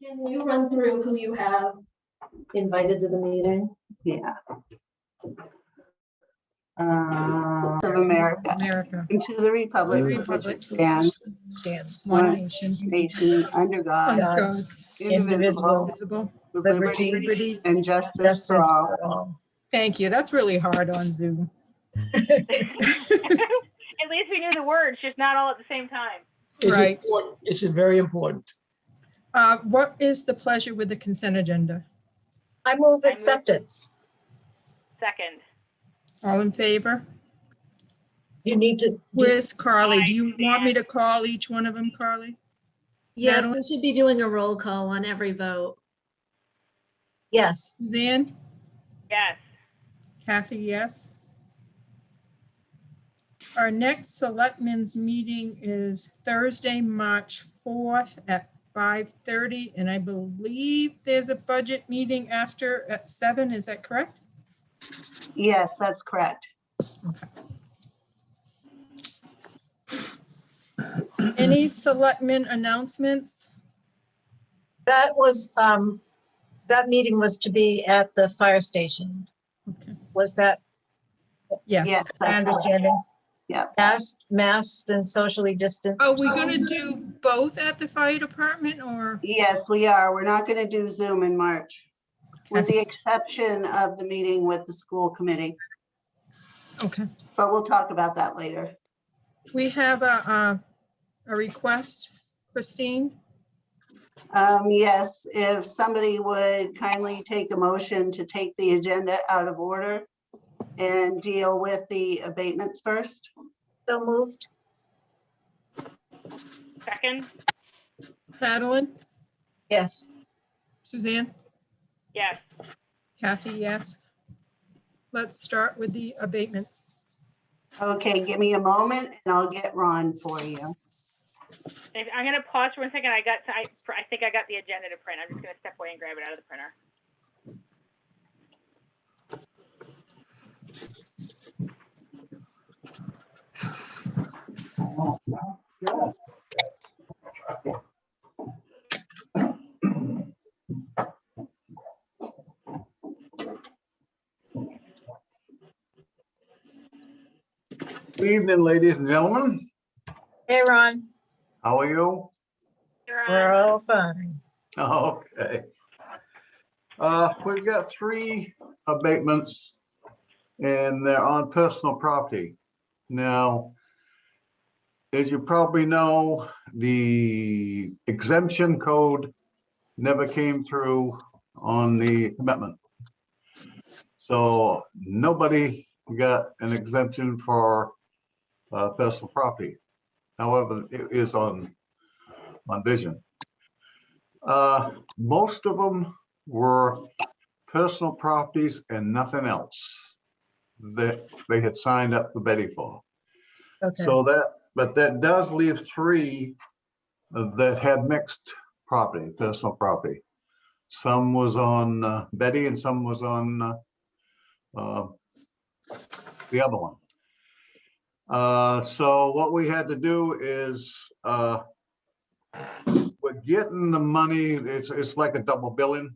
Can you run through who you have invited to the meeting? Yeah. Of America, America. and to the republic for which Republic it stands, stands one one nation. nation, under God, God, indivisible, visible, with liberty, liberty. and justice Justice for all. for all. Thank you. That's really hard on Zoom. At least we knew the words, just not all at the same time. It's Right. important. It's very important. What is the pleasure with the consent agenda? I move acceptance. Second. All in favor? You need to, Where's Carly? Do you want me to call each one of them, Carly? Yes, Madeline? we should be doing a roll call on every vote. yes, Suzanne? Yes. Kathy, yes. Our next selectmen's meeting is Thursday, March 4th at 5:30, and I believe there's a budget meeting after at 7. Is that correct? Yes, that's correct. Any selectmen announcements? that was, that meeting was to be at the fire station. Okay. Was that Yes. Yes, my that's right. understanding? Yep. Masked and socially distanced. Are we gonna do both at the fire department or? Yes, we are. We're not going to do Zoom in March, with the exception of the meeting with the school committee, Okay. but we'll talk about that later. We have a request, Christine. Yes, if somebody would kindly take a motion to take the agenda out of order and deal with the abatements first. So moved. Second. Madeline, Yes. Suzanne, Yes. Kathy, yes. Let's start with the abatements. Okay, give me a moment and I'll get Ron for you. I'm gonna pause for 1 second. I think I got the agenda to print. I'm just gonna step away and grab it out of the printer. Good evening, ladies and gentlemen. Hey, Ron. How are you? You're on. We're all fine. Okay. We've got 3 abatements and they're on personal property. Now, as you probably know, the exemption code never came through on the commitment. So nobody got an exemption for personal property. However, it is on vision. Most of them were personal properties and nothing else that they had signed up for Betty for. Okay. So but that does leave 3 that had mixed property, personal property. Some was on Betty and some was on the other one. So what we had to do is we're getting the money, it's like a double billing.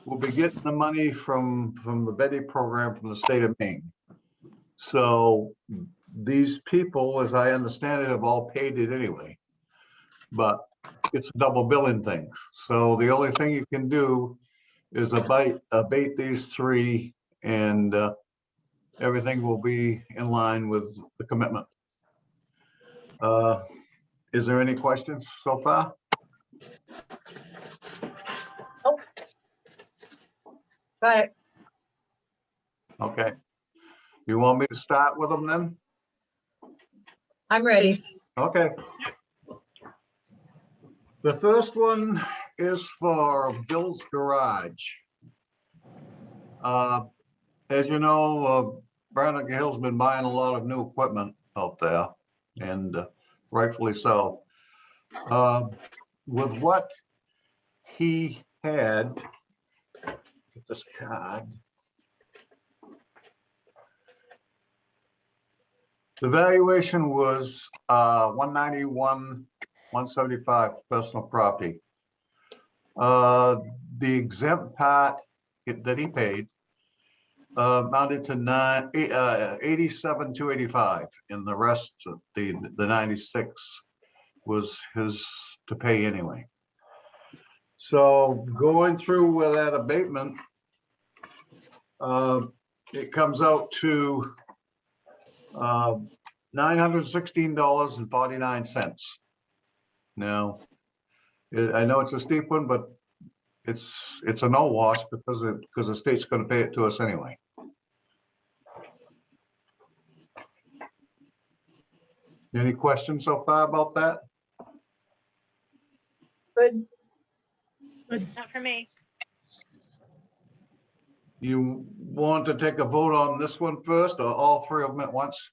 We'll be getting the money from the Betty program from the state of Maine. So these people, as I understand it, have all paid it anyway. But it's a double billing thing. So the only thing you can do is abate these 3 and everything will be in line with the commitment. Is there any questions so far? Got it. Okay. You want me to start with them then? I'm ready. Okay. The first one is for Bill's Garage. As you know, Brandon Hill's been buying a lot of new equipment out there, and rightfully so. With what he had, get this card. The valuation was 191, 175 personal property. The exempt part that he paid amounted to 87,285, and the rest, the 96 was his to pay anyway. So going through with that abatement, it comes out to $916.49. Now, I know it's a steep one, but it's a no wash because the state's going to pay it to us anyway. Any questions so far about that? Good. Not for me. You want to take a vote on this one first, or all three of them at once?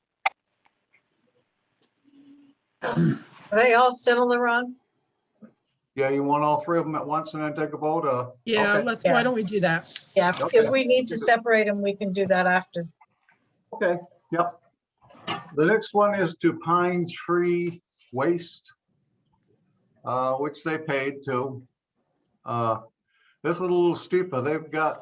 Are they all similar, Ron? Yeah, you want all three of them at once and then take a vote, or? Yeah, Okay. why don't we do that? Yeah, Okay. if we need to separate them, we can do that after. Okay, yep. The next one is to Pine Tree Waste, which they paid to. This is a little steeper. They've got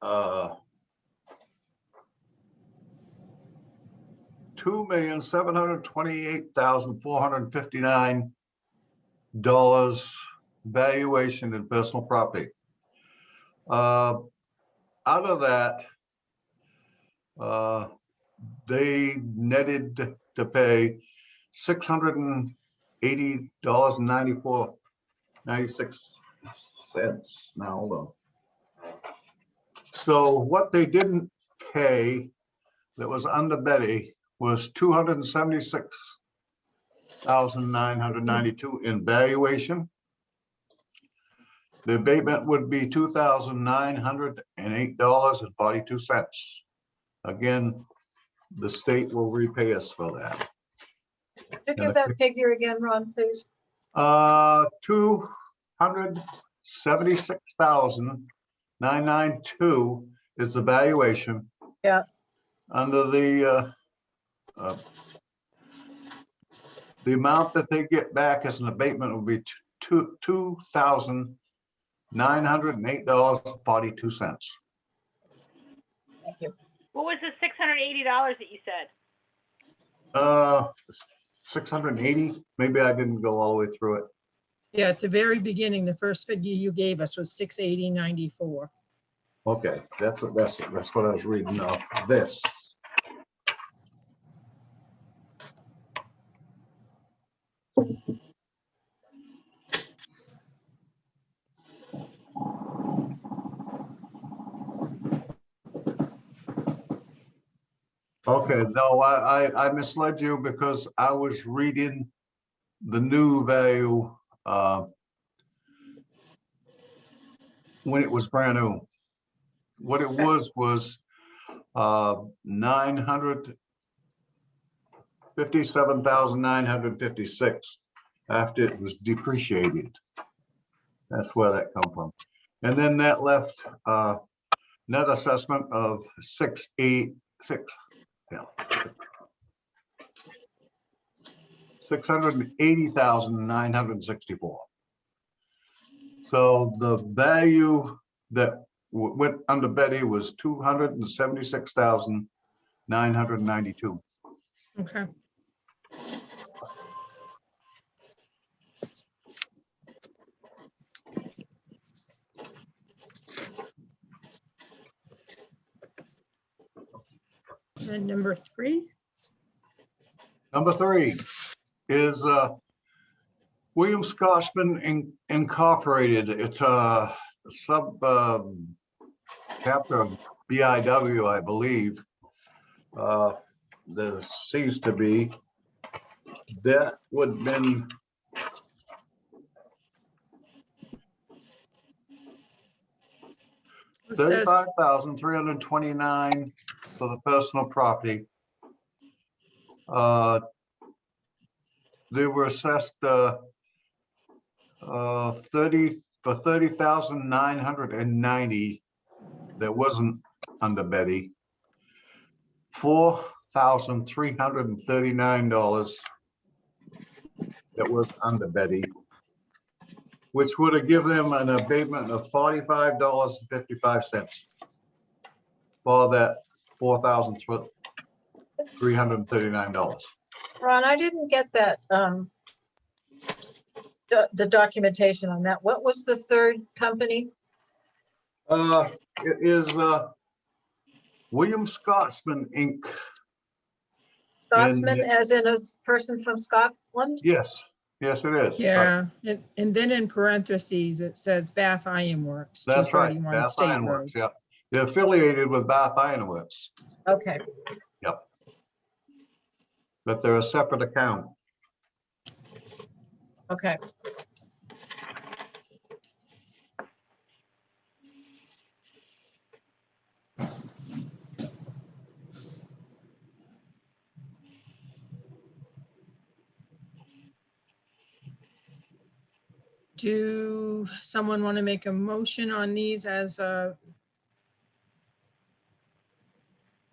$2,728,459 valuation in personal property. Out of that, they netted to pay $680.96 now. Hold on. So what they didn't pay that was under Betty was $276,992 in valuation. The abatement would be $2,908.42. Again, the state will repay us for that. Could you give that figure again, Ron, please? $276,992 is the valuation. Yeah. Under the amount that they get back as an abatement will be $2,908.42. Thank you. What was the $680 that you said? 680, maybe I didn't go all the way through it. Yeah, at the very beginning, the first figure you gave us was 680.94. Okay, that's what I was reading off this. Okay, no, I misled you because I was reading the new value when it was brand new. What it was $957,956 after it was depreciated. That's where that come from. And then that left net assessment of $680,964. So the value that went under Betty was $276,992. Okay. And number 3? Number 3 is William Scotsman Incorporated. It's a sub chapter of BIW, I believe. There seems to be. That would have been It says $35,329 for the personal property. They were assessed 30,990 that wasn't under Betty. $4,339 that was under Betty, which would have given him an abatement of $45.55 for that $4,339. Ron, I didn't get that, the documentation on that. What was the third company? It is William Scotsman Inc. Scotsman, as in a person from Scotland? Yes, yes, it is. Yeah, and then in parentheses, it says Bath Iron Works, That's right. 231 Bath State Iron Road. Works, yeah. They're affiliated with Bath Iron Works, Okay, but they're a separate account. okay. Do someone want to make a motion on these as a,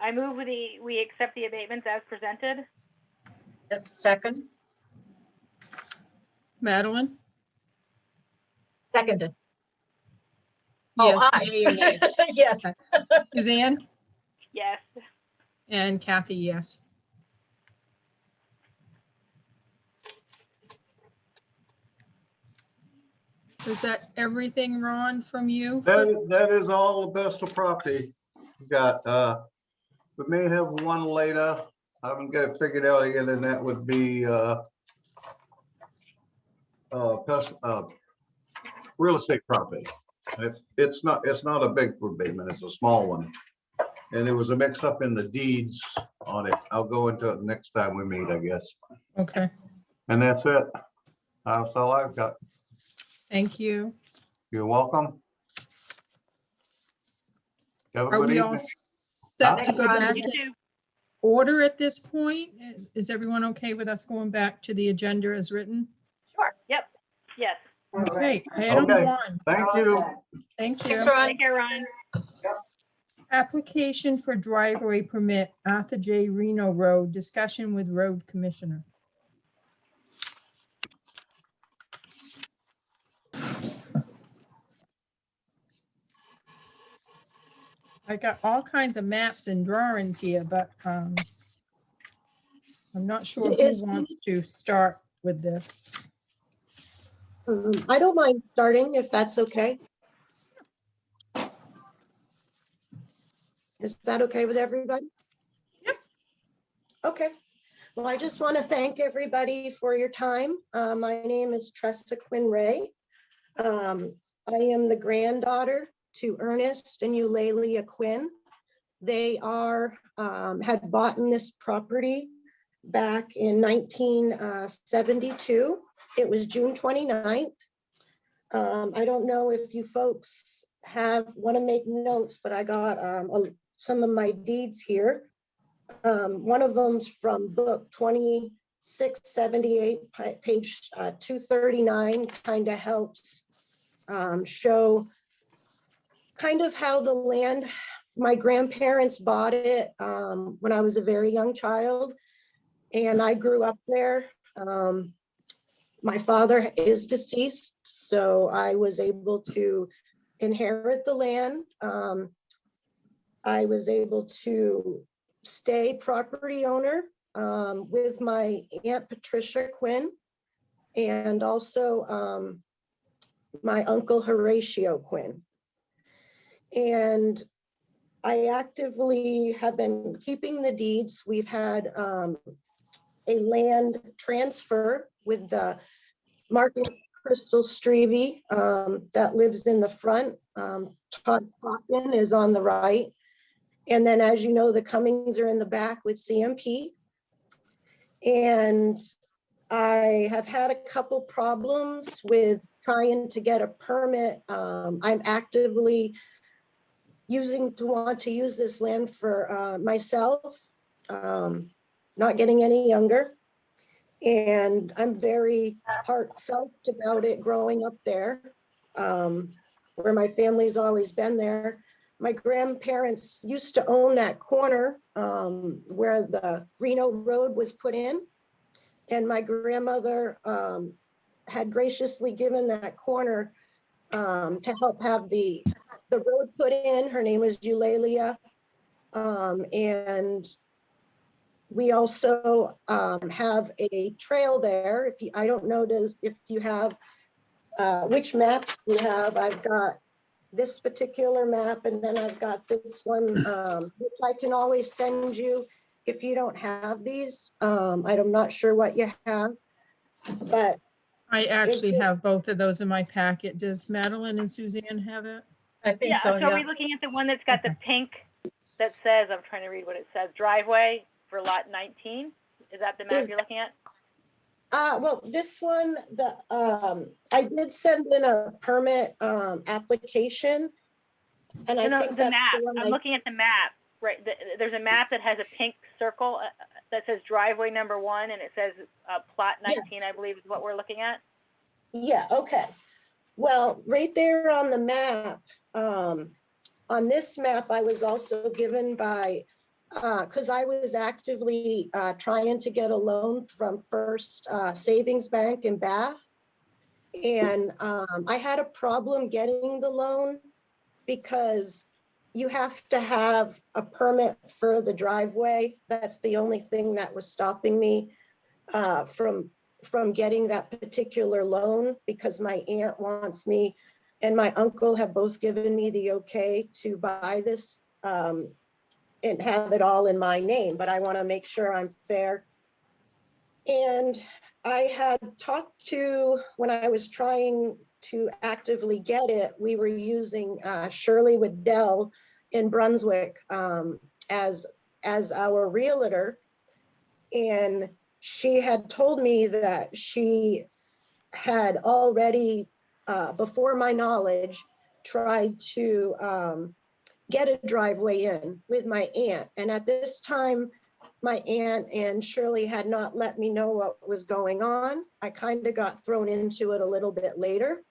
I move we accept the abatements as presented. Second, Madeline? seconded. Yes, Oh, aye. yea or nay? Yes, Suzanne Yes. and Kathy, yes. Is that everything, Ron, from you? That is all the best of property. We got, we may have one later. I haven't got it figured out again, and that would be, real estate property. It's not a big abatement, it's a small one. And there was a mix up in the deeds on it. I'll go into it next time we meet, I guess. Okay, And that's it. That's all I've got. thank you. You're welcome. Have a Are good we all evening. set to Thanks, go Ron. back You in too. order at this point? Is everyone okay with us going back to the agenda as written? sure. Yep. Yes. Okay, item Okay. 1, Thank you. thank you. Thanks, Ron. Take care, Ron. Application for driveway permit, Arthur J. Reno Road, discussion with road commissioner. I got all kinds of maps and drawings here, but I'm not sure Is- who wants to start with this. I don't mind starting if that's okay. Is that okay with everybody? Yep. Okay. Well, I just want to thank everybody for your time. My name is Tressa Quinn Ray. I am the granddaughter to Ernest and Eulalia Quinn. They had bought this property back in 1972. It was June 29th. I don't know if you folks want to make notes, but I got some of my deeds here. One of them's from book 2678, page 239, kind of helps show kind of how the land, my grandparents bought it when I was a very young child, and I grew up there. My father is deceased, so I was able to inherit the land. I was able to stay property owner with my Aunt Patricia Quinn and also my Uncle Horatio Quinn. And I actively have been keeping the deeds. We've had a land transfer with the Market Crystal Strebe that lives in the front. Todd Clockman is on the right. And then, as you know, the Cummings are in the back with CMP. And I have had a couple problems with trying to get a permit. I'm actively want to use this land for myself, not getting any younger. And I'm very heartfelt about it growing up there, where my family's always been there. My grandparents used to own that corner where the Reno Road was put in. And my grandmother had graciously given that corner to help have the road put in. Her name is Eulalia. And we also have a trail there. I don't know if you have, which maps you have. I've got this particular map, and then I've got this one, which I can always send you if you don't have these. I'm not sure what you have, but I actually have both of those in my packet. Does Madeline and Suzanne have it? I think Yeah, so, so are yeah. we looking at the one that's got the Okay. pink that says, I'm trying to read what it says, driveway for lot 19? Is that the map Is- you're looking at? well, this one, I did send in a permit application. And I No, think the that's map. the one I'm looking at the map, right? There's a map that has a pink circle that says driveway number 1, and it says plot 19, Yes. I believe is what we're looking at. Yeah, okay. Well, right there on the map, on this map, I was also given by, because I was actively trying to get a loan from First Savings Bank in Bath. And I had a problem getting the loan because you have to have a permit for the driveway. That's the only thing that was stopping me from getting that particular loan, because my aunt wants me and my uncle have both given me the okay to buy this and have it all in my name, but I want to make sure I'm fair. And I had talked to, when I was trying to actively get it, we were using Shirley Waddell in Brunswick as our realtor. And she had told me that she had already, before my knowledge, tried to get a driveway in with my aunt. And at this time, my aunt and Shirley had not let me know what was going on. I kind of got thrown into it a little bit later.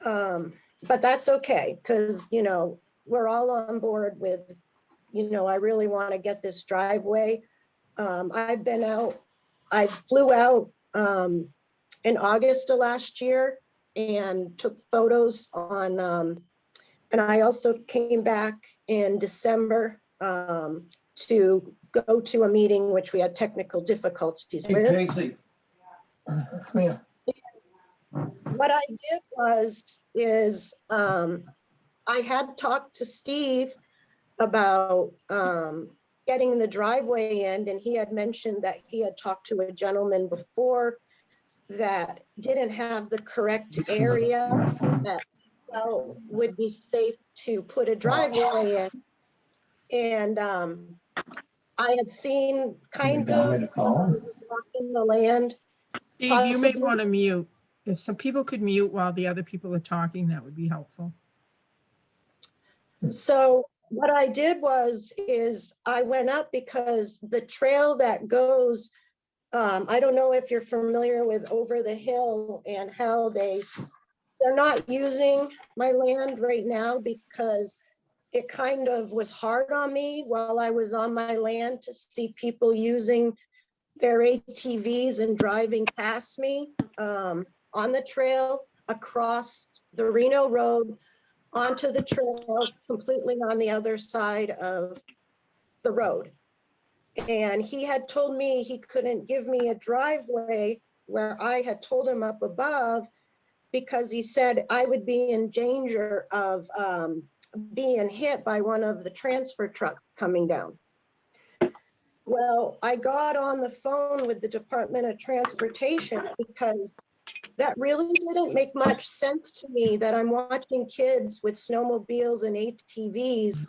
But that's okay, because, you know, we're all on board with, you know, I really want to get this driveway. I've been out, I flew out in August of last year and took photos on, and I also came back in December to go to a meeting which we had technical difficulties Hey, with. Casey. Come here. What I did is I had talked to Steve about getting the driveway in, and he had mentioned that he had talked to a gentleman before that didn't have the correct area that would be safe to put a driveway in. And I had seen kind of in the land. Steve, you may Possibly. want to mute. If some people could mute while the other people are talking, that would be helpful. So what I did is I went up because the trail that goes, I don't know if you're familiar with Over the Hill and how they're not using my land right now because it kind of was hard on me while I was on my land to see people using their ATVs and driving past me on the trail across the Reno Road onto the trail completely on the other side of the road. And he had told me he couldn't give me a driveway where I had told him up above because he said I would be in danger of being hit by one of the transfer trucks coming down. Well, I got on the phone with the Department of Transportation because that really didn't make much sense to me that I'm watching kids with snowmobiles and ATVs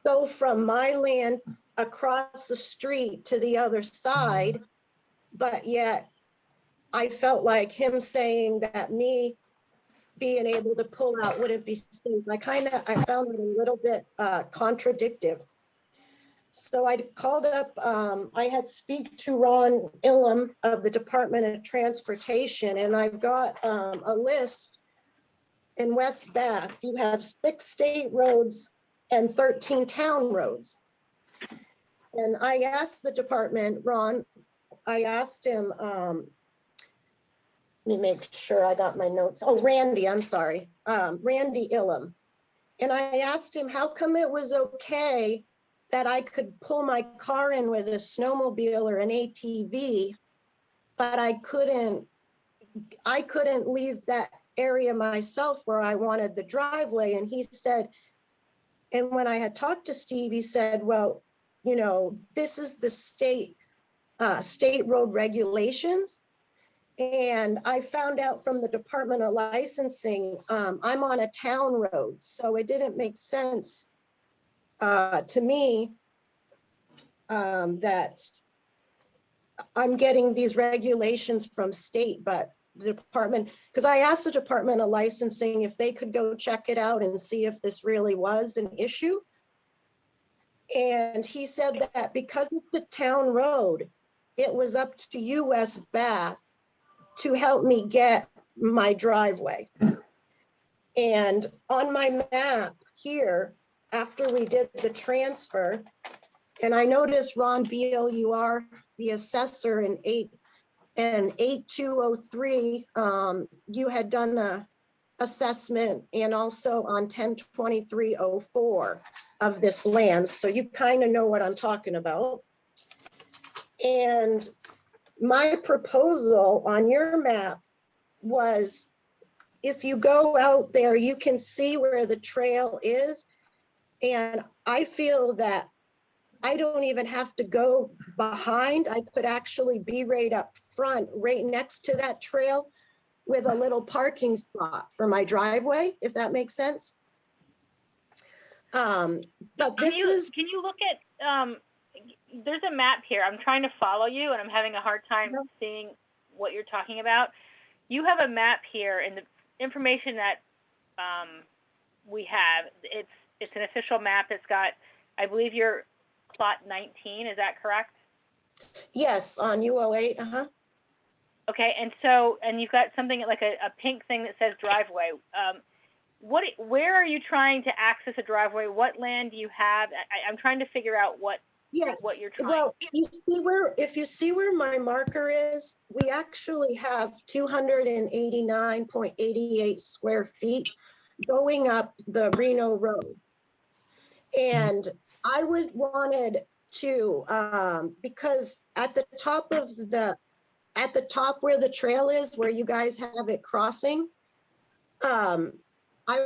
go from my land across the street to the other side, but yet I felt like him saying that me being able to pull out wouldn't be safe. I found it a little bit contradictory. So I called up, I had speak to Ron Illam of the Department of Transportation, and I've got a list in West Bath. You have 6 state roads and 13 town roads. And I asked the department, Ron, I asked him, Let me make sure I got my notes. Oh, Randy, I'm sorry. Randy Illam. And I asked him, how come it was okay that I could pull my car in with a snowmobile or an ATV, but I couldn't leave that area myself where I wanted the driveway? And he said, and when I had talked to Steve, he said, well, you know, this is the state road regulations. And I found out from the Department of Licensing, I'm on a town road, so it didn't make sense to me that I'm getting these regulations from state, but the department, because I asked the Department of Licensing if they could go check it out and see if this really was an issue. And he said that because it's the town road, it was up to US Bath to help me get my driveway. And on my map here, after we did the transfer, and I noticed Ron Beal, you are the assessor in 8203, you had done a assessment, and also on 102304 of this land. So you kind of know what I'm talking about. And my proposal on your map was, if you go out there, you can see where the trail is. And I feel that I don't even have to go behind. I could actually be right up front, right next to that trail with a little parking spot for my driveway, if that makes sense. But this is. Can you look at, there's a map here. I'm trying to follow you and I'm having a hard time seeing what you're talking about. You have a map here, and the information that we have, it's an official map. It's got, I believe you're plot 19, is that correct? Yes, on U08, Okay, and you've got something like a pink thing that says driveway. Where are you trying to access a driveway? What land do you have? I'm trying to figure out what you're trying. Well, if you see where my marker is, we actually have 289.88 square feet going up the Reno Road. And I wanted to, because at the top where the trail is, where you guys have it crossing, I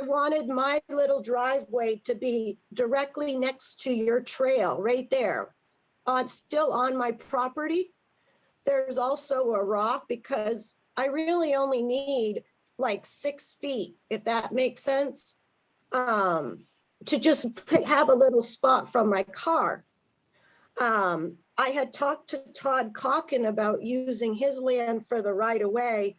wanted my little driveway to be directly next to your trail right there, still on my property. There's also a rock, because I really only need like 6 feet, if that makes sense, to just have a little spot from my car. I had talked to Todd Calkin about using his land for the right of way,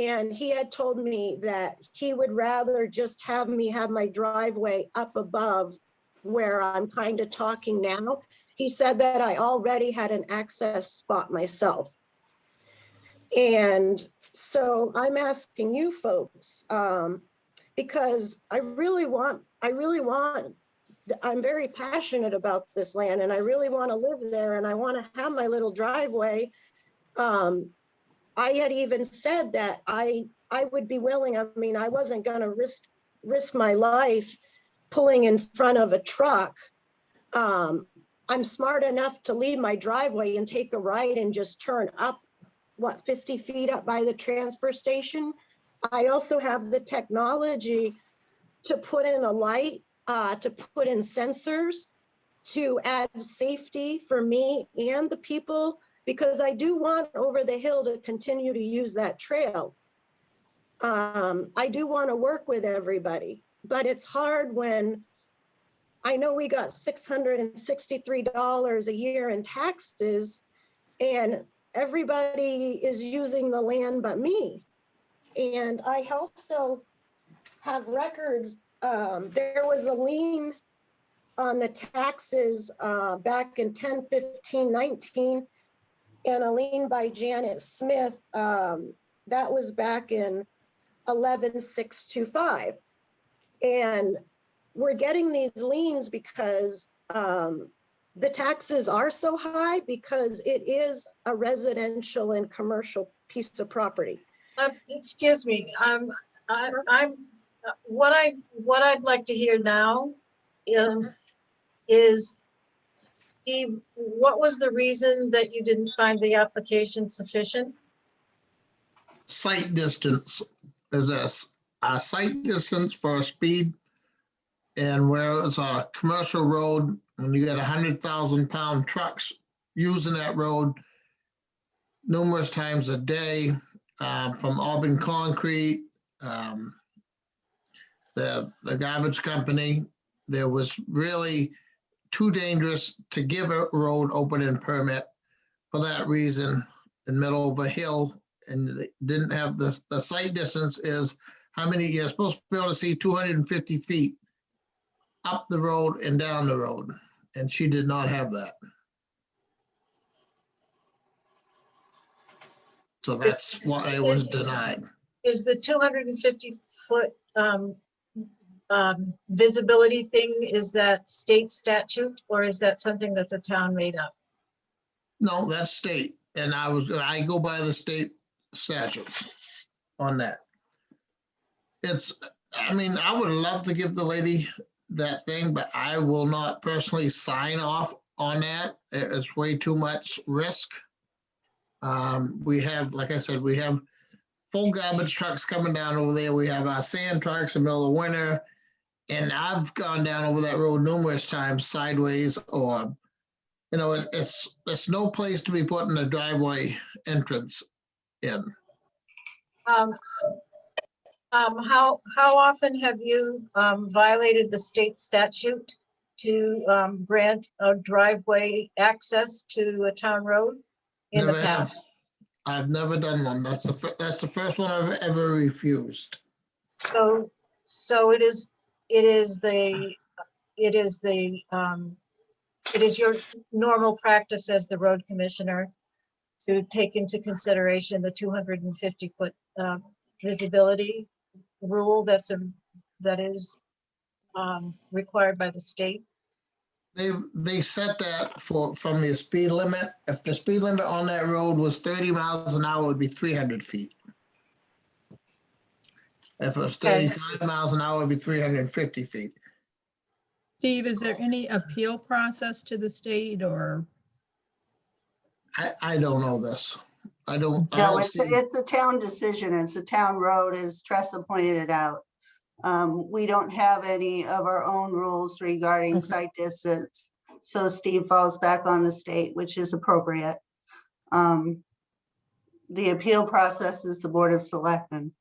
and he had told me that he would rather just have me have my driveway up above where I'm kind of talking now. He said that I already had an access spot myself. And so I'm asking you folks, because I'm very passionate about this land, and I really want to live there, and I want to have my little driveway. I had even said that I would be willing. I mean, I wasn't going to risk my life pulling in front of a truck. I'm smart enough to leave my driveway and take a right and just turn up, 50 feet up by the transfer station. I also have the technology to put in a light, to put in sensors, to add safety for me and the people, because I do want Over the Hill to continue to use that trail. I do want to work with everybody, but it's hard when I know we got $663 a year in taxes, and everybody is using the land but me. And I also have records. There was a lien on the taxes back in 10, 15, 19, and a lien by Janet Smith. That was back in 11/6/25. And we're getting these liens because the taxes are so high, because it is a residential and commercial piece of property. Excuse me, what I'd like to hear now is, Steve, what was the reason that you didn't find the application sufficient? Sight distance is a sight distance for a speed. And where it's on a commercial road, when you got 100,000-pound trucks using that road numerous times a day, from Auburn Concrete, the garbage company, there was really too dangerous to give a road opening permit for that reason in the middle of a hill, and they didn't have the sight distance is how many, you're supposed to be able to see 250 feet up the road and down the road, and she did not have that. So that's why it was denied. Is the 250-foot visibility thing, is that state statute, or is that something that the town made up? No, that's state, and I go by the state statutes on that. I mean, I would love to give the lady that thing, but I will not personally sign off on that. It's way too much risk. We have, like I said, we have full garbage trucks coming down over there. We have our sand trucks in the middle of winter. And I've gone down over that road numerous times sideways, or, you know, it's no place to be putting a driveway entrance in. How often have you violated the state statute to grant a driveway access to a town road in the Never have. past? I've never done one. That's the first one I've ever refused. So it is your normal practice as the road commissioner to take into consideration the 250-foot visibility rule that is required by the state? They set that from the speed limit. If the speed limit on that road was 30 miles an hour, it would be 300 feet. If it was 35 miles an hour, it'd be 350 feet. Steve, is there any appeal process to the state or? I don't know this. I don't No, see. it's a town decision. It's a town road, as Tressa pointed it out. We don't have any of our own rules regarding Okay. sight distance. So Steve falls back on the state, which is appropriate. The appeal process is the Board of Selectmen.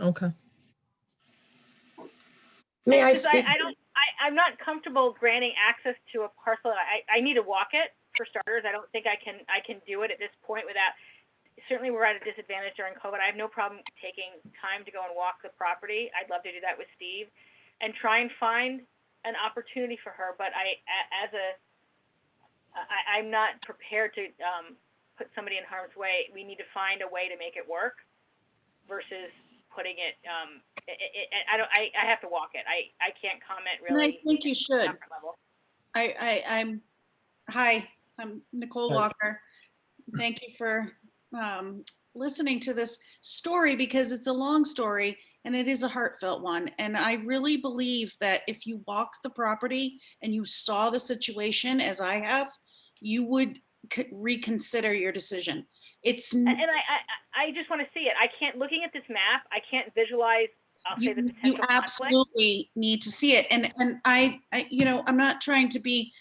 Okay. May I Because speak? I'm not comfortable granting access to a parcel. I need to walk it for starters. I don't think I can do it at this point without, certainly we're at a disadvantage during COVID. I have no problem taking time to go and walk the property. I'd love to do that with Steve and try and find an opportunity for her. But I'm not prepared to put somebody in harm's way. We need to find a way to make it work versus putting it, I have to walk it. I can't comment And really. I think you should. comfort level. Hi, I'm Nicole Hi. Walker. Thank you for listening to this story because it's a long story and it is a heartfelt one. And I really believe that if you walked the property and you saw the situation as I have, you would reconsider your decision. And I just want to see it. I can't, looking at this map, I can't visualize, I'll say the You potential conflict. absolutely need to see it. And I, you know, I'm not trying to be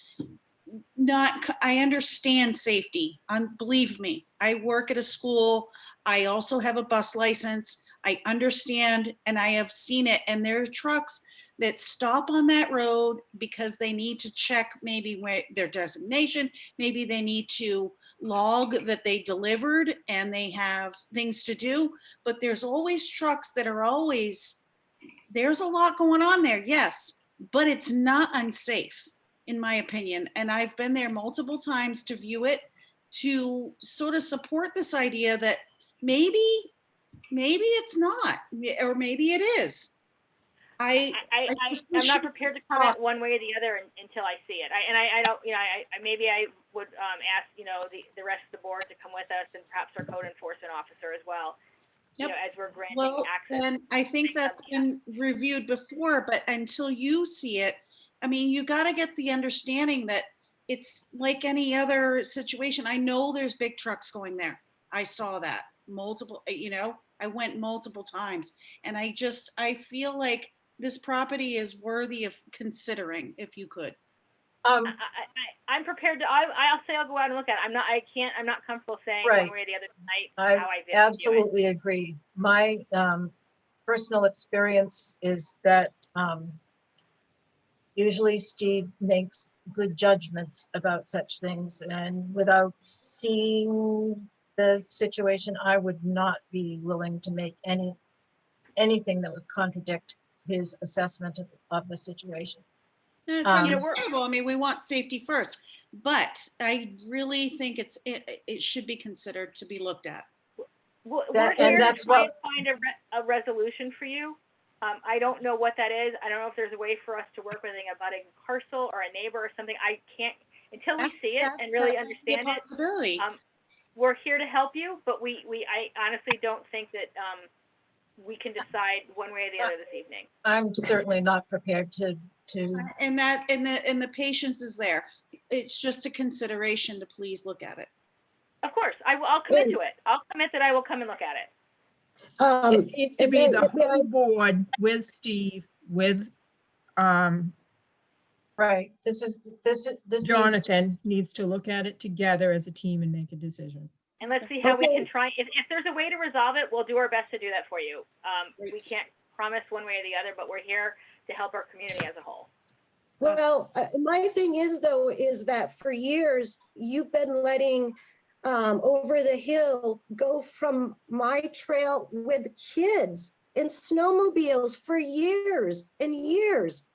I understand safety. Believe me, I work at a school. I also have a bus license. I understand and I have seen it. And there are trucks that stop on that road because they need to check maybe where their designation, maybe they need to log that they delivered and they have things to do. But there's always trucks that are always, there's a lot going on there, yes, but it's not unsafe, in my opinion. And I've been there multiple times to view it, to sort of support this idea that maybe it's not, or maybe it is. I'm not prepared to comment one way or the other until I see it. I don't, you know, maybe I would ask, you know, the rest of the board to come with us and perhaps our code enforcement officer as well you Yep. know, as we're granting Well, access. and I think that's Yeah. been reviewed before, but until you see it, I mean, you got to get the understanding that it's like any other situation. I know there's big trucks going there. I saw that multiple, you know, I went multiple times, and I feel like this property is worthy of considering if you could. I'm prepared to, I'll say I'll go out and look at it. I'm not comfortable saying one Right. way or the other tonight I how I view it. absolutely agree. My personal experience is that usually Steve makes good judgments about such things, and without seeing the situation, I would not be willing to make anything that would contradict his assessment of the situation. And it's Um, understandable. I mean, we want safety first, but I really think it should be considered to be looked at. We're That- here and to that's try what- and find a resolution for you. I don't know what that is. I don't know if there's a way for us to work with a budding parcel or a neighbor or something. I can't, until we see it and really That might be a understand it. possibility. We're here to help you, but I honestly don't think that we can decide one way or the other this evening. I'm certainly not prepared to, And the patience is there. It's just a consideration to please look at it. Of course, I'll commit to it. I'll commit that I will come and look at it. It needs to and be then- the whole board with Steve, with right, this needs, Jonathan needs to look at it together as a team and make a decision. And let's see how we Okay. can try. If there's a way to resolve it, we'll do our best to do that for you. We Great. can't promise one way or the other, but we're here to help our community as a whole. Well, my thing is though, is that for years, you've been letting Over the Hill go from my trail with kids in snowmobiles for years and years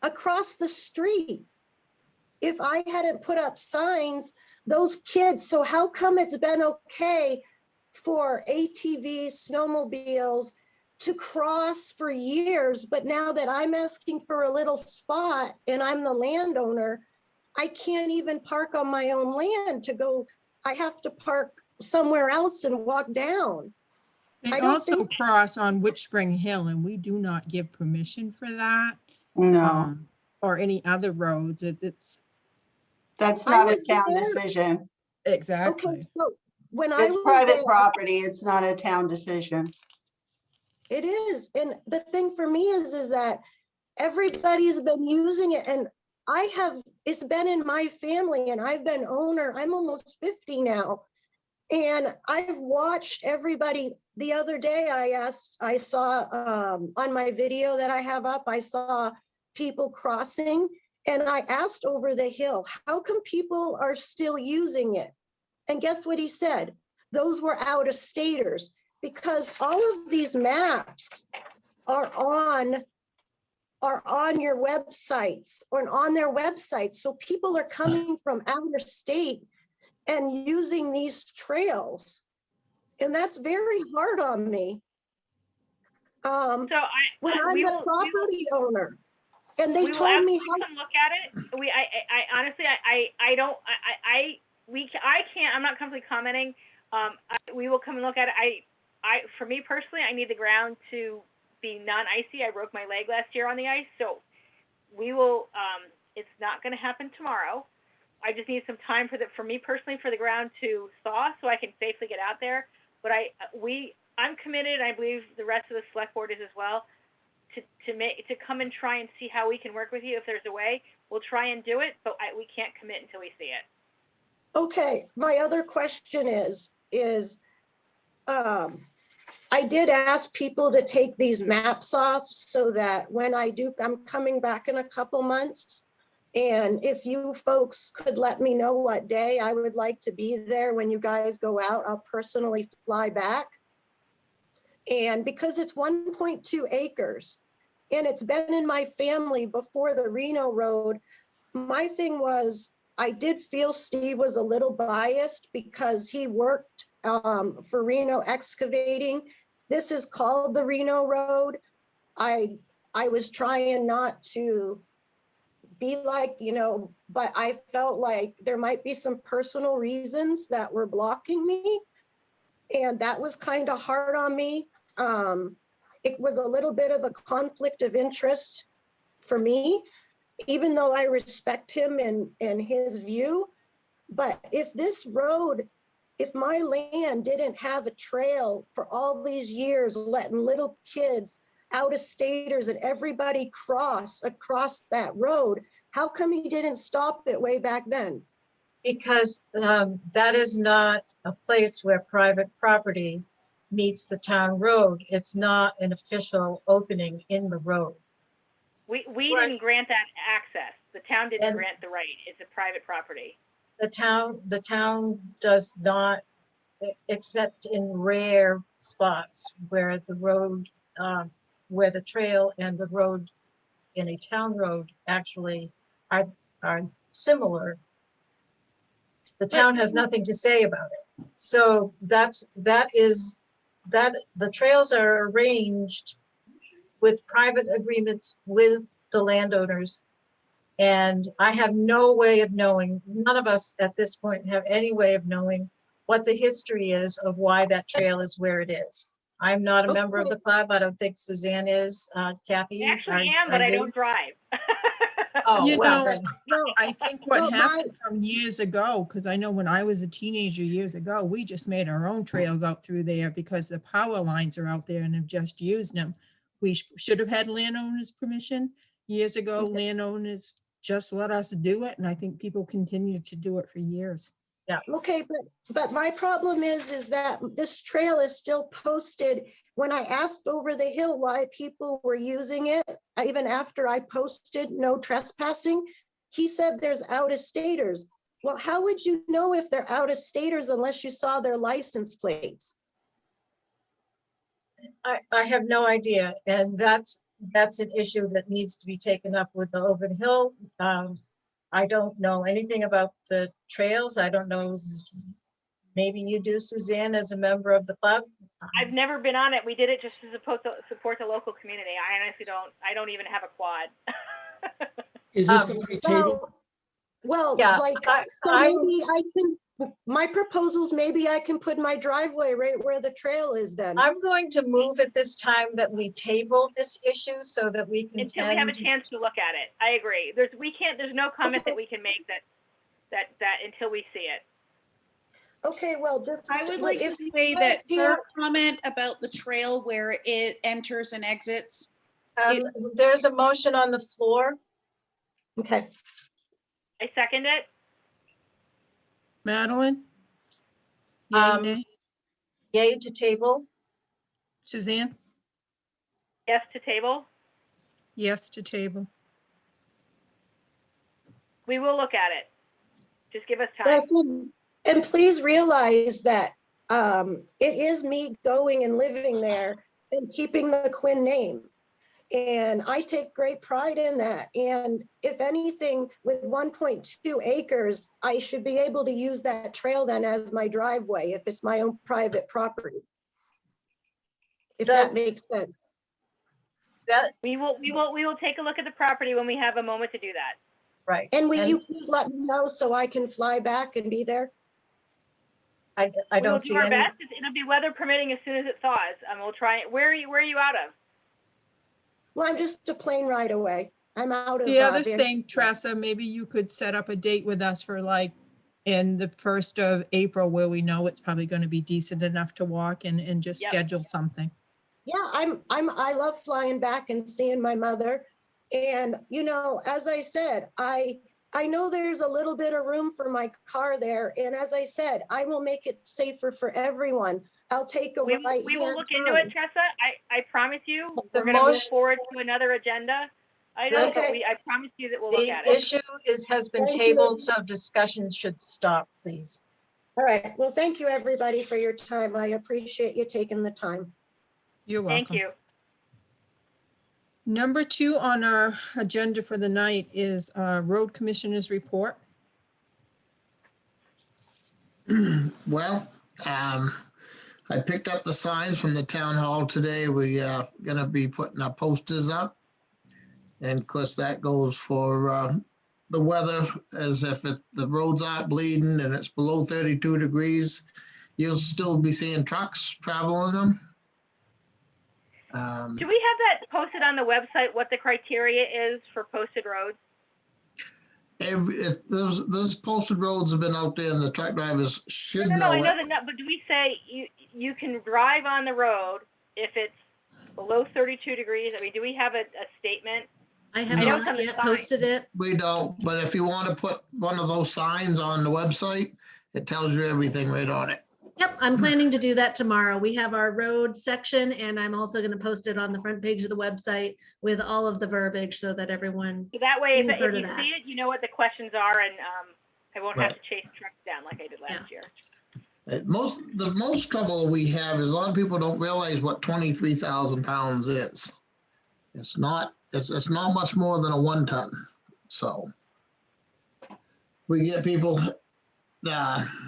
across the street. If I hadn't put up signs, those kids, so how come it's been okay for ATVs, snowmobiles to cross for years, but now that I'm asking for a little spot and I'm the landowner, I can't even park on my own land to go, I have to park somewhere else and walk down. They I don't also think- cross on Witch Spring Hill, and we do not give permission for that. No, Or any other roads. It's that's I not a was town there. decision. exactly. Okay, so when I It's was private there, property. It's not a town decision. it is. And the thing for me is that everybody's been using it, and it's been in my family, and I've been owner, I'm almost 50 now. And I've watched everybody. The other day I saw on my video that I have up, I saw people crossing, and I asked Over the Hill, how come people are still using it? And guess what he said? Those were out of staters, because all of these maps are on your websites or on their websites. So people are coming from outer state and using these trails. And that's very hard on me. So When I'm we the will- property owner, and they we will told me absolutely come look at it. I honestly, I can't, I'm not comfortably commenting. We will come and look at it. For me personally, I need the ground to be non-icy. I broke my leg last year on the ice, so we will, it's not gonna happen tomorrow. I just need some time for me personally, for the ground to thaw so I can safely get out there. But I'm committed, I believe the rest of the select board is as well, to come and try and see how we can work with you. If there's a way, we'll try and do it, but we can't commit until we see it. okay, my other question is I did ask people to take these maps off so that when I'm coming back in a couple months. And if you folks could let me know what day I would like to be there when you guys go out, I'll personally fly back. And because it's 1.2 acres and it's been in my family before the Reno Road, my thing was, I did feel Steve was a little biased because he worked for Reno Excavating. This is called the Reno Road. I was trying not to be like, but I felt like there might be some personal reasons that were blocking me. And that was kind of hard on me. it was a little bit of a conflict of interest for me, even though I respect him and his view. But if this road, if my land didn't have a trail for all these years, letting little kids, out of staters and everybody cross across that road, how come he didn't stop it way back then? Because that is not a place where private property meets the town road. It's not an official opening in the road. We Right. didn't grant that access. The town didn't And- grant the right. It's a private property. The town does not, except in rare spots where the road, where the trail and the road in a town road actually are similar. The town has nothing to say about it. So that the trails are arranged with private agreements with the landowners. And I have no way of knowing, none of us at this point have any way of knowing what the history is of why that trail is where it is. I'm not a member of the club. I don't think Suzanne is. Kathy? I actually are- am, but are I you? don't drive. Oh, You well, know, then, I think Well, what my- happened from years ago, because I know when I was a teenager years ago, we just made our own trails out through there because the power lines are out there and have just used them. We should have had landowners' permission. Years ago, landowners just let us do it, and I think people continue to do it for years. Okay, but my problem is that this trail is still posted. When I asked over the hill why people were using it, even after I posted no trespassing, he said there's out-of-staters. Well, how would you know if they're out-of-staters unless you saw their license plates? I have no idea. And that's an issue that needs to be taken up with the Over the Hill. I don't know anything about the trails. I don't know, maybe you do, Suzanne, as a member of the club? I've never been on it. We did it just to support the local community. I honestly don't even have a quad. Is this going to be tabled? Well, Yeah, like, so I'm- maybe I can, my proposals, maybe I can put my driveway right where the trail is then. I'm going to move at this time that we table this issue so that we can Until we have a tend. chance to look at it. I agree. There's no comment Okay. that we can make that until we see it. Okay, well, just. I would like to if you say guys that can't- her comment about the trail where it enters and exits. There's a motion on the floor. Okay, I second it. Madeline? Yay, Um, nay? Yay to table. Suzanne? Yes to table. Yes to table. We will look at it. Just give us time. yes, and please realize that it is me going and living there and keeping the Quinn name. And I take great pride in that. And if anything, with 1.2 acres, I should be able to use that trail then as my driveway if it's my own private property. If that makes sense. That, We will take a look at the property when we have a moment to do that. right. And will you please let me know so I can fly back and be there? I We will don't see do our any. best. It'll be weather permitting as soon as it thaws, and we'll try. Where are you out of? Well, I'm just a plane ride away. I'm out of. The other Vancouver. thing, Tressa, maybe you could set up a date with us for like in the 1st of April where we know it's probably going to be decent enough to walk and just Yep. schedule something. Yeah, I love flying back and seeing my mother. And, you know, as I said, I know there's a little bit of room for my car there. And as I said, I will make it safer for everyone. I'll take a We right will hand look into turn. it, Tressa. I promise you, The we're going to move motion- forward to another agenda item, but Okay. I promise you that we'll look The at it. issue has been Thank you. tabled, so discussion should stop, please. All right. Well, thank you, everybody, for your time. I appreciate you taking the time. You're welcome. Thank you. Number 2 on our agenda for the night is Road Commissioner's report. Well, I picked up the signs from the town hall today. We gonna be putting our posters up. And of course, that goes for the weather, as if the roads aren't bleeding and it's below 32 degrees, you'll still be seeing trucks traveling them. Do we have that posted on the website, what the criteria is for posted roads? If those posted roads have been out there and the truck drivers should No, know I know it. that, but do we say you can drive on the road if it's below 32 degrees? I mean, do we have a statement? I have I know it's on not the yet sign. posted it. We don't, but if you want to put one of those signs on the website, it tells you everything right on it. Yep, I'm planning to do that tomorrow. We have our road section and I'm also going to post it on the front page of the website with all of the verbiage so that everyone, So that way, if You've heard you of that. see it, you know what the questions are, and I won't have Right. to chase trucks down like I did last year. The most trouble we have is a lot of people don't realize what 23,000 pounds is. It's not much more than a 1 ton. So we get people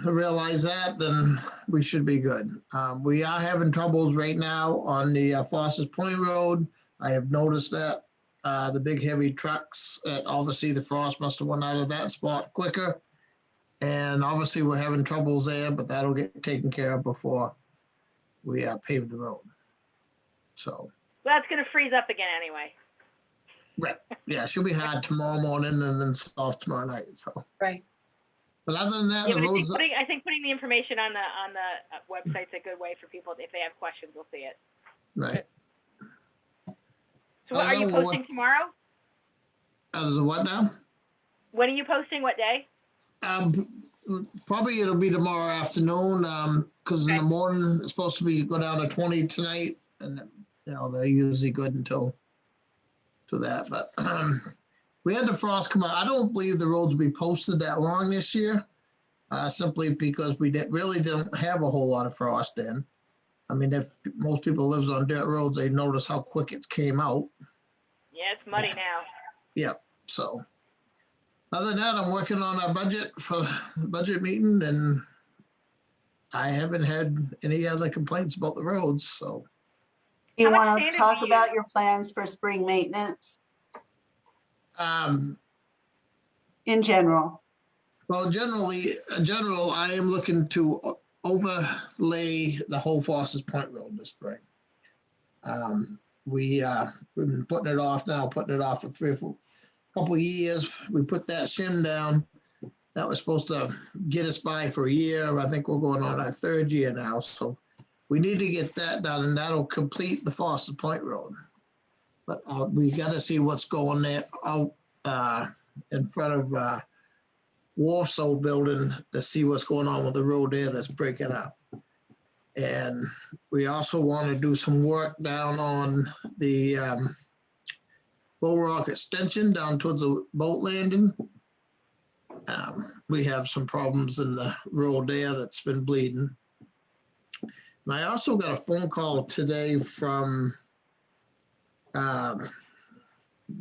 realize that, then we should be good. We are having troubles right now on the Foster's Point Road. I have noticed that the big heavy trucks, obviously the frost must have went out of that spot quicker. And obviously we're having troubles there, but that'll get taken care of before we pave the road. So, Well, it's going to freeze up again anyway. right, yeah, she'll be hard tomorrow morning and then soft tomorrow night, so. Right. But other than that, Yeah, the but roads, I think putting the information on the website's a good way for people, if they have questions, they'll see it. right. So what, are you posting tomorrow? There's a what now? When are you posting? What day? Probably it'll be tomorrow afternoon, because in Okay. the morning, it's supposed to be go down to 20 tonight, and they're usually good until to that, but we had the frost come out. I don't believe the roads will be posted that long this year, simply because we really didn't have a whole lot of frost in. I mean, if most people lives on dirt roads, they notice how quick it came out. Yeah, it's muddy now. Yeah, so other than that, I'm working on our budget for the budget meeting, and I haven't had any other complaints about the roads, so. You How much want sand to have talk you about used? your plans for spring maintenance in general? Well, general, I am looking to overlay the whole Foster's Point Road this spring. We've been putting it off for 3 or 4 couple of years. We put that shim down. That was supposed to get us by for a year. I think we're going on our 3rd year now, so we need to get that done, and that'll complete the Foster Point Road. But we got to see what's going there out in front of Wolf's old building to see what's going on with the road there that's breaking up. And we also want to do some work down on the Bull Rock extension down towards the boat landing. We have some problems in the road there that's been bleeding. And I also got a phone call today from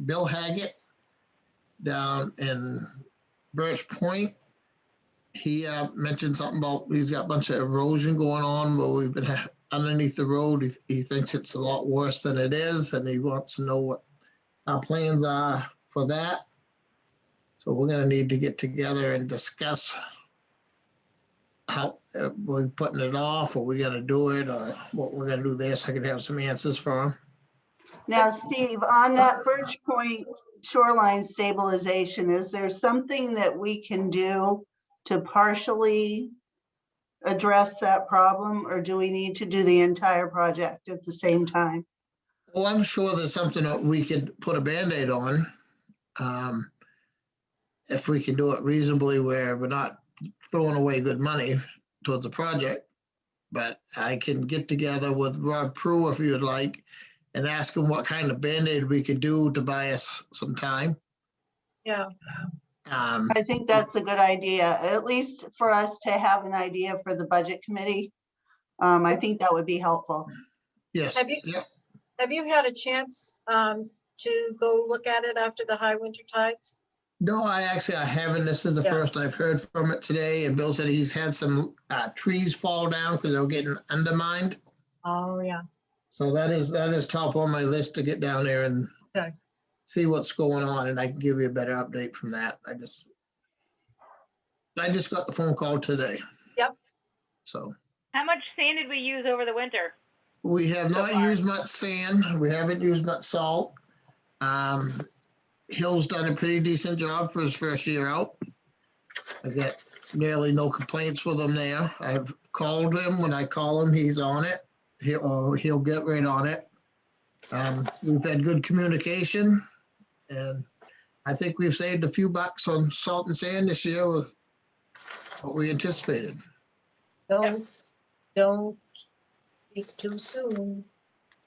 Bill Haggett down in Birch Point. He mentioned something about he's got a bunch of erosion going on where we've been underneath the road. He thinks it's a lot worse than it is, and he wants to know what our plans are for that. So we're going to need to get together and discuss how we're putting it off, or we're going to do it, or what we're going to do there, so I can have some answers for him. Now, Steve, on that Birch Point shoreline stabilization, is there something that we can do to partially address that problem, or do we need to do the entire project at the same time? Well, I'm sure there's something that we could put a Band-Aid on. If we can do it reasonably where we're not throwing away good money towards the project. But I can get together with Rob Prue if you'd like and ask him what kind of Band-Aid we could do to buy us some time. Yeah. I think that's a good idea, at least for us to have an idea for the budget committee. I think that would be helpful. Yes. Have you- Yeah. Have you had a chance to go look at it after the high winter tides? No, I haven't. This is the Yeah. first I've heard from it today. And Bill said he's had some trees fall down because they're getting undermined. Oh, yeah. So that is top on my list to get down there and Okay. see what's going on, and I can give you a better update from that. I just got the phone call today. Yep. So How much sand did we use over the winter? We have So not far. used much sand. We haven't used much salt. Hill's done a pretty decent job for his first year out. I get nearly no complaints with him there. I've called him. When I call him, he's on it. He'll get right on it. We've had good communication, and I think we've saved a few bucks on salt and sand this year with what we anticipated. Don't speak too soon.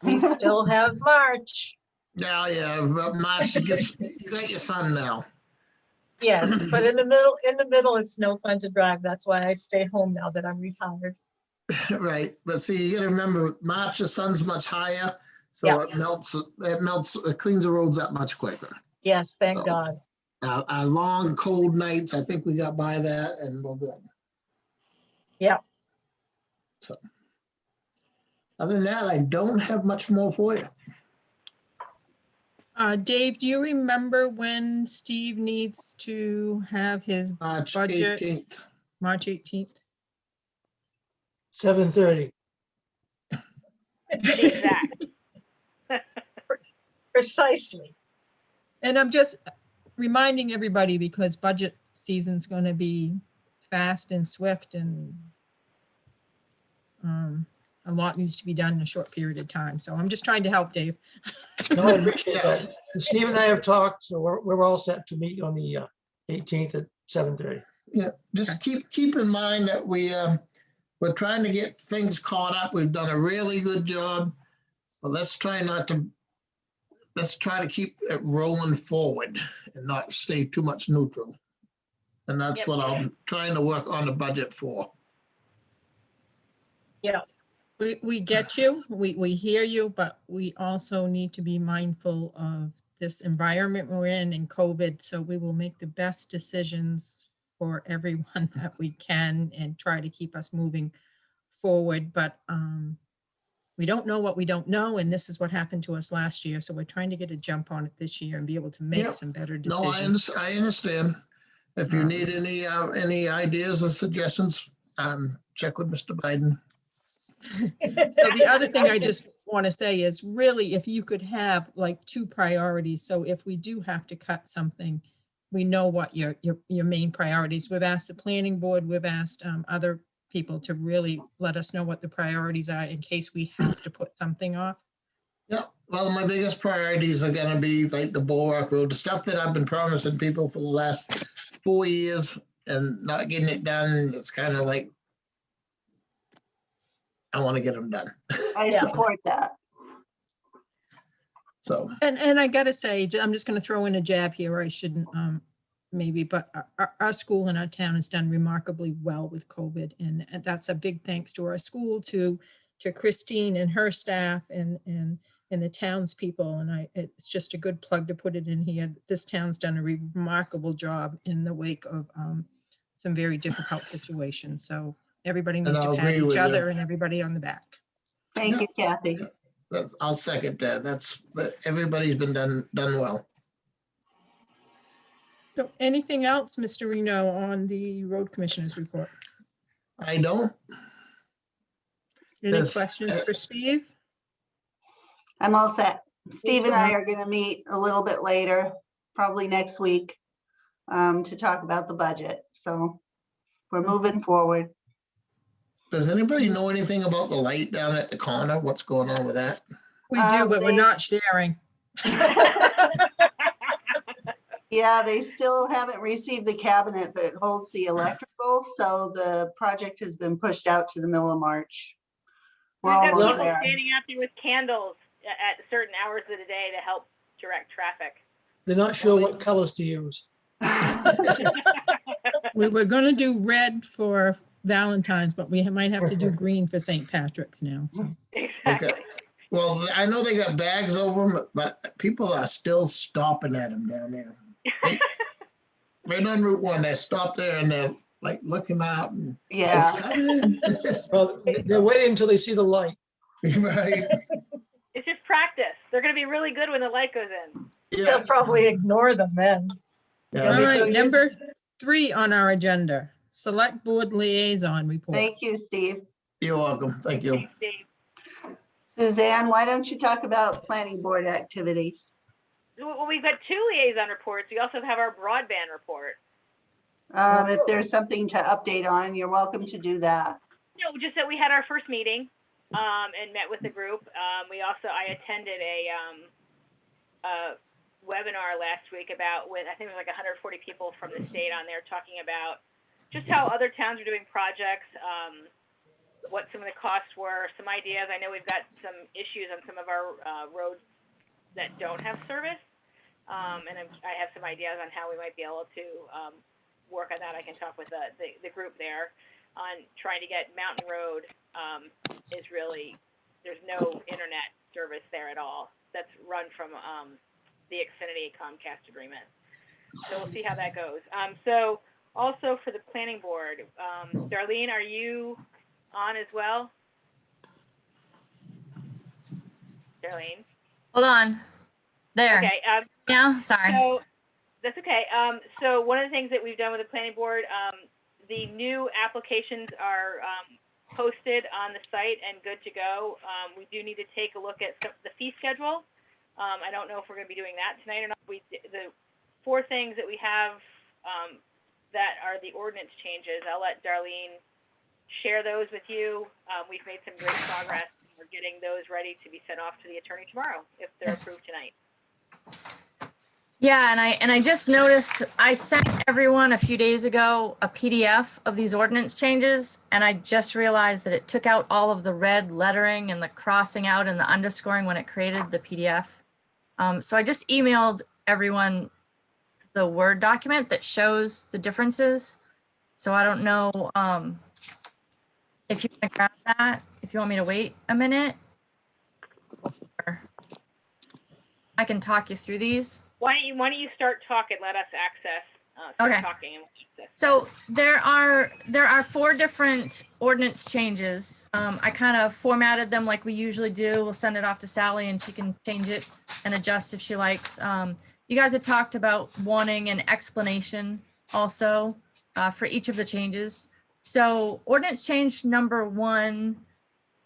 We still have March. Yeah, but March, you got your son now. Yes, but in the middle, it's no fun to drive. That's why I stay home now that I'm retired. Right, but see, you gotta remember, March, the sun's much higher, so Yeah. it cleans the roads up much quicker. Yes, thank So, God. Our long, cold nights, I think we got by that and we're good. Yeah. So, other than that, I don't have much more for you. Dave, do you remember when Steve needs to have his March Budget. 18th. March 18th? 7:30. Exact. Precisely. And I'm just reminding everybody because budget season's going to be fast and swift and a lot needs to be done in a short period of time. So I'm just trying to help Dave. No, I appreciate that. And Steve and I have talked, so we're all set to meet on the 18th at 7:30. Yeah, just keep in mind that we're trying to get things caught up. We've done a really good job, but let's try to keep it rolling forward and not stay too much neutral. And that's Yep. what I'm trying to work on the budget for. Yeah. We get you, we hear you, but we also need to be mindful of this environment we're in and COVID. So we will make the best decisions for everyone that we can and try to keep us moving forward. But we don't know what we don't know. And this is what happened to us last year. So we're trying to get a jump on it this year and be able to make Yep. some better No, decisions. I understand. If you need any ideas or suggestions, check with Mr. Biden. So the other thing I just want to say is really if you could have like two priorities. So if we do have to cut something, we know what your main priorities. We've asked the planning board, we've asked other people to really let us know what the priorities are in case we have to put something off. Yeah, well, my biggest priorities are gonna be like the Bulwark Road, the stuff that I've been promising people for the last 4 years and not getting it done. It's kind of like, I want to get them done. I Yeah. support that. So. And I gotta say, I'm just gonna throw in a jab here, I shouldn't maybe, but our school in our town has done remarkably well with COVID. And that's a big thanks to our school, to Christine and her staff and the townspeople. And it's just a good plug to put it in here. This town's done a remarkable job in the wake of some very difficult situations. So everybody needs to pat each other and everybody on the back. Thank you, Kathy. I'll second that. Everybody's been done well. So anything else, Mr. Reno, on the road commissioner's report? I don't. Any Yes. questions for Steve? I'm all set. Steve and I are going to meet a little bit later, probably next week, to talk about the budget. So we're moving forward. Does anybody know anything about the light down at the corner? What's going on with that? We do, but we're they- not sharing. Yeah, they still haven't received the cabinet that holds the electrical, so the project has been pushed out to the middle of March. We're We've got almost people there. standing out there with candles at certain hours of the day to help direct traffic. They're not sure what colors to use. We were gonna do red for Valentine's, but we might have to do green for St. Patrick's now. So. Exactly. Okay. Well, I know they got bags over them, but people are still stopping at them down there. Right on Route 1, they stop there and they're like looking out and Yeah, it's coming. Well, they're waiting until they see the light. Right. It's just practice. They're going to be really good when the light goes in. Yeah. They'll probably ignore them then. Yeah, All they- so right, this- number 3 on our agenda, select board liaison report. thank you, Steve. You're welcome. Thank you. Thanks, Dave. Suzanne, why don't you talk about planning board activities? Well, we've got 2 liaison reports. We also have our broadband report. If there's something to update on, you're welcome to do that. No, just that we had our first meeting and met with the group. I attended a webinar last week with, I think it was like 140 people from the state on there talking about just how other towns are doing projects, what some of the costs were, some ideas. I know we've got some issues on some of our roads that don't have service, and I have some ideas on how we might be able to work on that. I can talk with the group there on trying to get Mountain Road is really, there's no internet service there at all. That's run from the Xfinity Comcast agreement. So we'll see how that goes. So also for the planning board, Darlene, are you on as well? Darlene? Hold on. There. Okay. Yeah, sorry. So that's okay. So one of the things that we've done with the planning board, the new applications are posted on the site and good to go. We do need to take a look at the fee schedule. I don't know if we're going to be doing that tonight or not. The 4 things that we have that are the ordinance changes, I'll let Darlene share those with you. We've made some great progress. We're getting those ready to be sent off to the attorney tomorrow if they're approved tonight. Yeah, and I just noticed I sent everyone a few days ago a PDF of these ordinance changes, and I just realized that it took out all of the red lettering and the crossing out and the underscoring when it created the PDF. So I just emailed everyone the Word document that shows the differences. So I don't know if you want to grab that, if you want me to wait a minute. Or I can talk you through these. Why don't you start talking? Let us access. Okay. Talking and access. So there are 4 different ordinance changes. I kind of formatted them like we usually do. We'll send it off to Sally and she can change it and adjust if she likes. You guys had talked about wanting an explanation also for each of the changes. So ordinance change number 1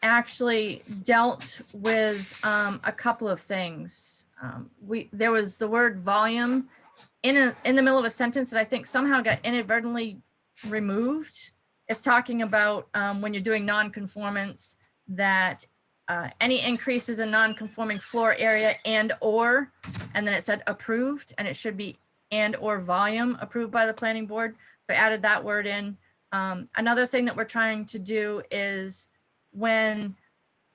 actually dealt with a couple of things. There was the word volume in the middle of a sentence that I think somehow got inadvertently removed. It's talking about when you're doing non-conformance that any increases in non-conforming floor area and then it said approved, and it should be and or volume approved by the planning board. So I added that word in. Another thing that we're trying to do is when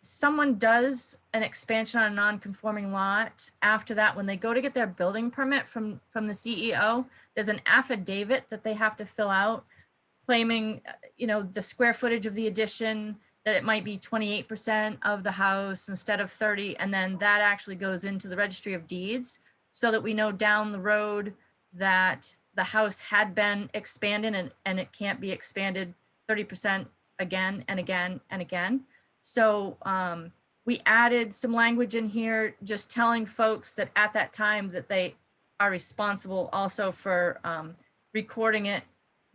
someone does an expansion on a non-conforming lot, after that, when they go to get their building permit from the CEO, there's an affidavit that they have to fill out claiming, the square footage of the addition, that it might be 28% of the house instead of 30. And then that actually goes into the registry of deeds so that we know down the road that the house had been expanded and it can't be expanded 30% again and again and again. So we added some language in here just telling folks that at that time that they are responsible also for recording it,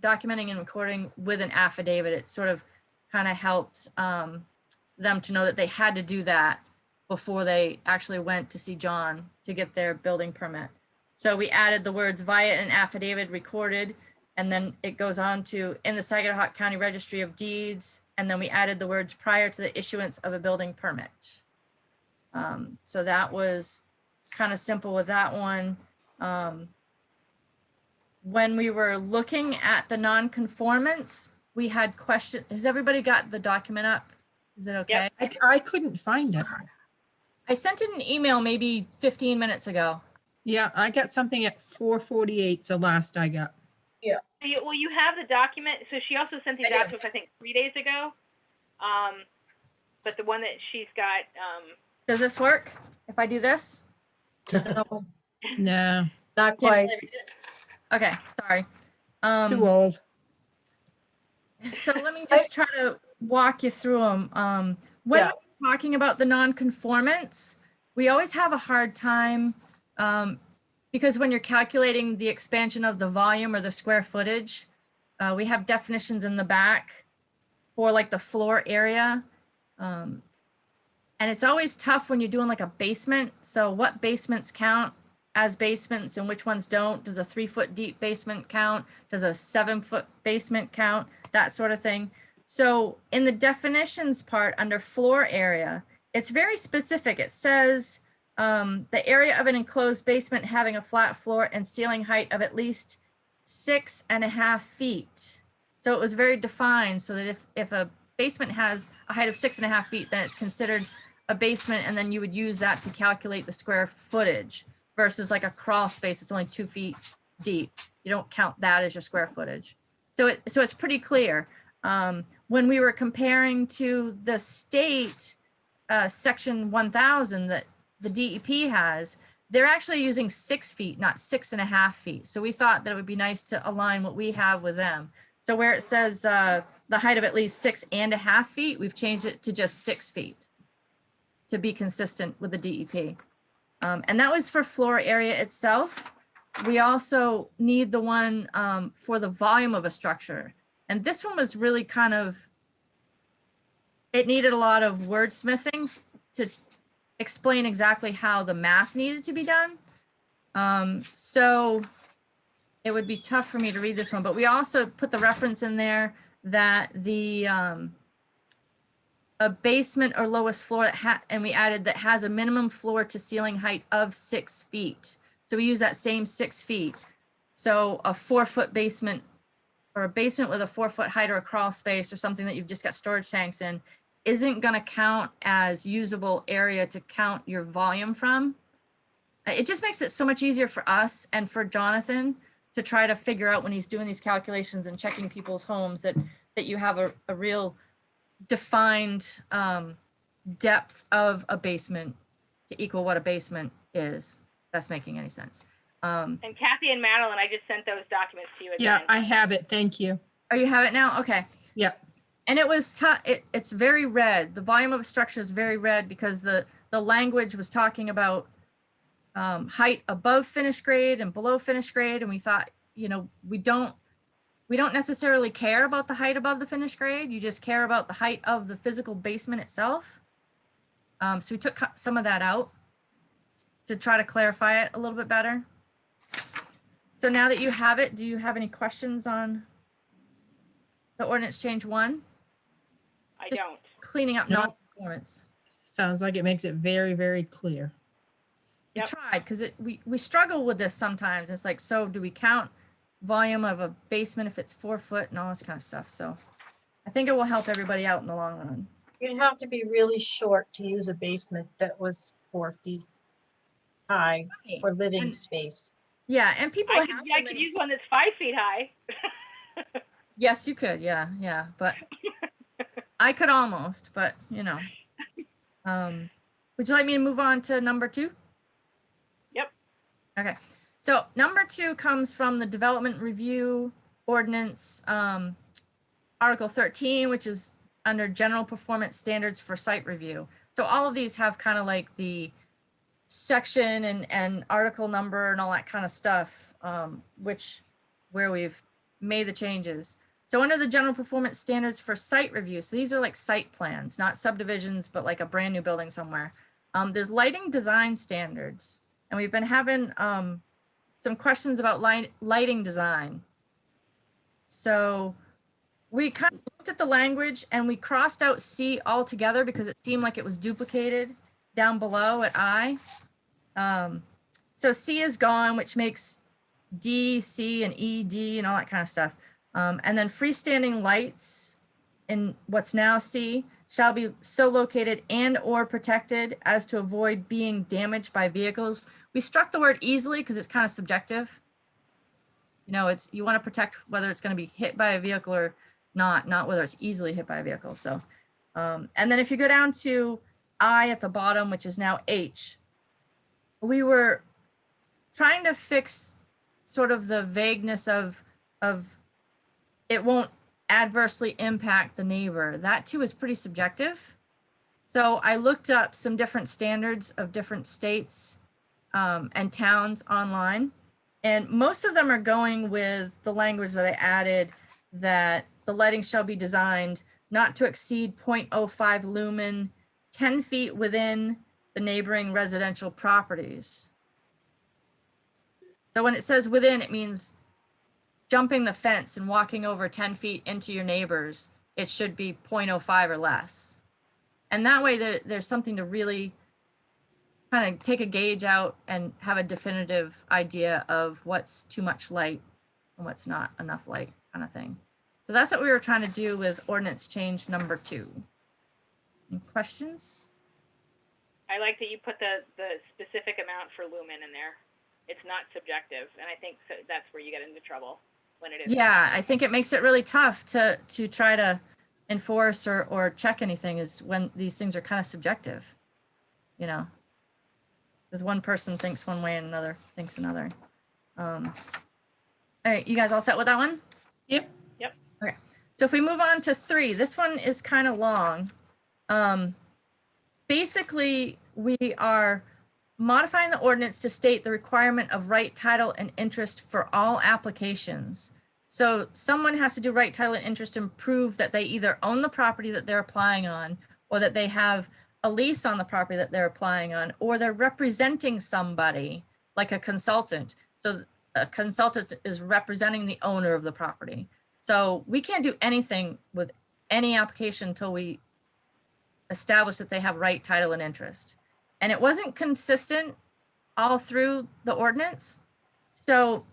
documenting and recording with an affidavit. It sort of kind of helped them to know that they had to do that before they actually went to see John to get their building permit. So we added the words via an affidavit recorded, and then it goes on to in the Saginaw County Registry of Deeds. And then we added the words prior to the issuance of a building permit. So that was kind of simple with that one. When we were looking at the non-conformance, we had questions. Has everybody got the document up? Is it okay? Yep. I couldn't find it. I sent it an email maybe 15 minutes ago. Yeah, I got something at 4:48, so last I got. Well, you have the document. So she also sent these I do. out to us, I think, 3 days ago. But the one that she's got, Does this work if I do this? No, Not Can't quite. really read it? Okay, sorry. too old. So let me just try to walk you through them. When Yeah. we're talking about the non-conformance, we always have a hard time because when you're calculating the expansion of the volume or the square footage, we have definitions in the back for like the floor area. And it's always tough when you're doing like a basement. So what basements count as basements and which ones don't? Does a 3-foot deep basement count? Does a 7-foot basement count? That sort of thing. So in the definitions part under floor area, it's very specific. It says the area of an enclosed basement having a flat floor and ceiling height of at least 6.5 feet. So it was very defined so that if a basement has a height of 6.5 feet, then it's considered a basement, and then you would use that to calculate the square footage versus like a crawl space. It's only 2 feet deep. You don't count that as your square footage. So it's pretty clear. When we were comparing to the state section 1000 that the DEP has, they're actually using 6 feet, not 6.5 feet. So we thought that it would be nice to align what we have with them. So where it says the height of at least 6.5 feet, we've changed it to just 6 feet to be consistent with the DEP. And that was for floor area itself. We also need the one for the volume of a structure. And this one was really kind of, it needed a lot of wordsmithing to explain exactly how the math needed to be done. So it would be tough for me to read this one, but we also put the reference in there that the a basement or lowest floor that and we added that has a minimum floor to ceiling height of 6 feet. So we use that same 6 feet. So a 4-foot basement or a basement with a 4-foot height or a crawl space or something that you've just got storage tanks in isn't going to count as usable area to count your volume from. It just makes it so much easier for us and for Jonathan to try to figure out when he's doing these calculations and checking people's homes that you have a real defined depth of a basement to equal what a basement is. That's making any sense. And Kathy and Madeline, I just sent those documents to you again. Yeah, I have it. Thank you. Oh, you have it now? Okay. Yep. And it was tough. It's very red. The volume of a structure is very red because the language was talking about height above finished grade and below finished grade. And we thought, you know, we don't necessarily care about the height above the finished grade. You just care about the height of the physical basement itself. So we took some of that out to try to clarify it a little bit better. So now that you have it, do you have any questions on the ordinance change 1? I Just don't. Cleaning up No. non-conformance. Sounds like it makes it very, very clear. We Yep. tried because we struggle with this sometimes. It's like, so do we count volume of a basement if it's 4 foot and all this kind of stuff? So I think it will help everybody out in the long run. You'd have to be really short to use a basement that was 4 feet high for living And- space. Yeah, and people I have could them in- use one that's 5 feet high. Yes, you could. Yeah, but I could almost, but you know. Would you like me to move on to number 2? Yep. Okay. So number 2 comes from the development review ordinance, Article 13, which is under general performance standards for site review. So all of these have kind of like the section and article number and all that kind of stuff, where we've made the changes. So under the general performance standards for site review, so these are like site plans, not subdivisions, but like a brand new building somewhere. There's lighting design standards, and we've been having some questions about lighting design. So we kind of looked at the language and we crossed out C altogether because it seemed like it was duplicated down below at I. So C is gone, which makes D, C, and E, D, and all that kind of stuff. And then freestanding lights in what's now C shall be so located and or protected as to avoid being damaged by vehicles. We struck the word easily because it's kind of subjective. You know, you want to protect whether it's going to be hit by a vehicle or not whether it's easily hit by a vehicle. So, and then if you go down to I at the bottom, which is now H, we were trying to fix sort of the vagueness of it won't adversely impact the neighbor. That too is pretty subjective. So I looked up some different standards of different states and towns online, and most of them are going with the language that I added, that the lighting shall be designed not to exceed 0.05 lumen 10 feet within the neighboring residential properties. So when it says within, it means jumping the fence and walking over 10 feet into your neighbors. It should be 0.05 or less. And that way there's something to really kind of take a gauge out and have a definitive idea of what's too much light and what's not enough light, kind of thing. So that's what we were trying to do with ordinance change number 2. Any questions? I like that you put the specific amount for lumen in there. It's not subjective, and I think that's where you get into trouble when it is. Yeah, I think it makes it really tough to try to enforce or check anything is when these things are kind of subjective, you know, because one person thinks one way and another thinks another. All right, you guys all set with that one? Yep. Yep. Okay, so if we move on to 3, this one is kind of long. Basically, we are modifying the ordinance to state the requirement of right title and interest for all applications. So someone has to do right title and interest and prove that they either own the property that they're applying on, or that they have a lease on the property that they're applying on, or they're representing somebody like a consultant. So a consultant is representing the owner of the property. So we can't do anything with any application until we establish that they have right title and interest. And it wasn't consistent all through the ordinance. So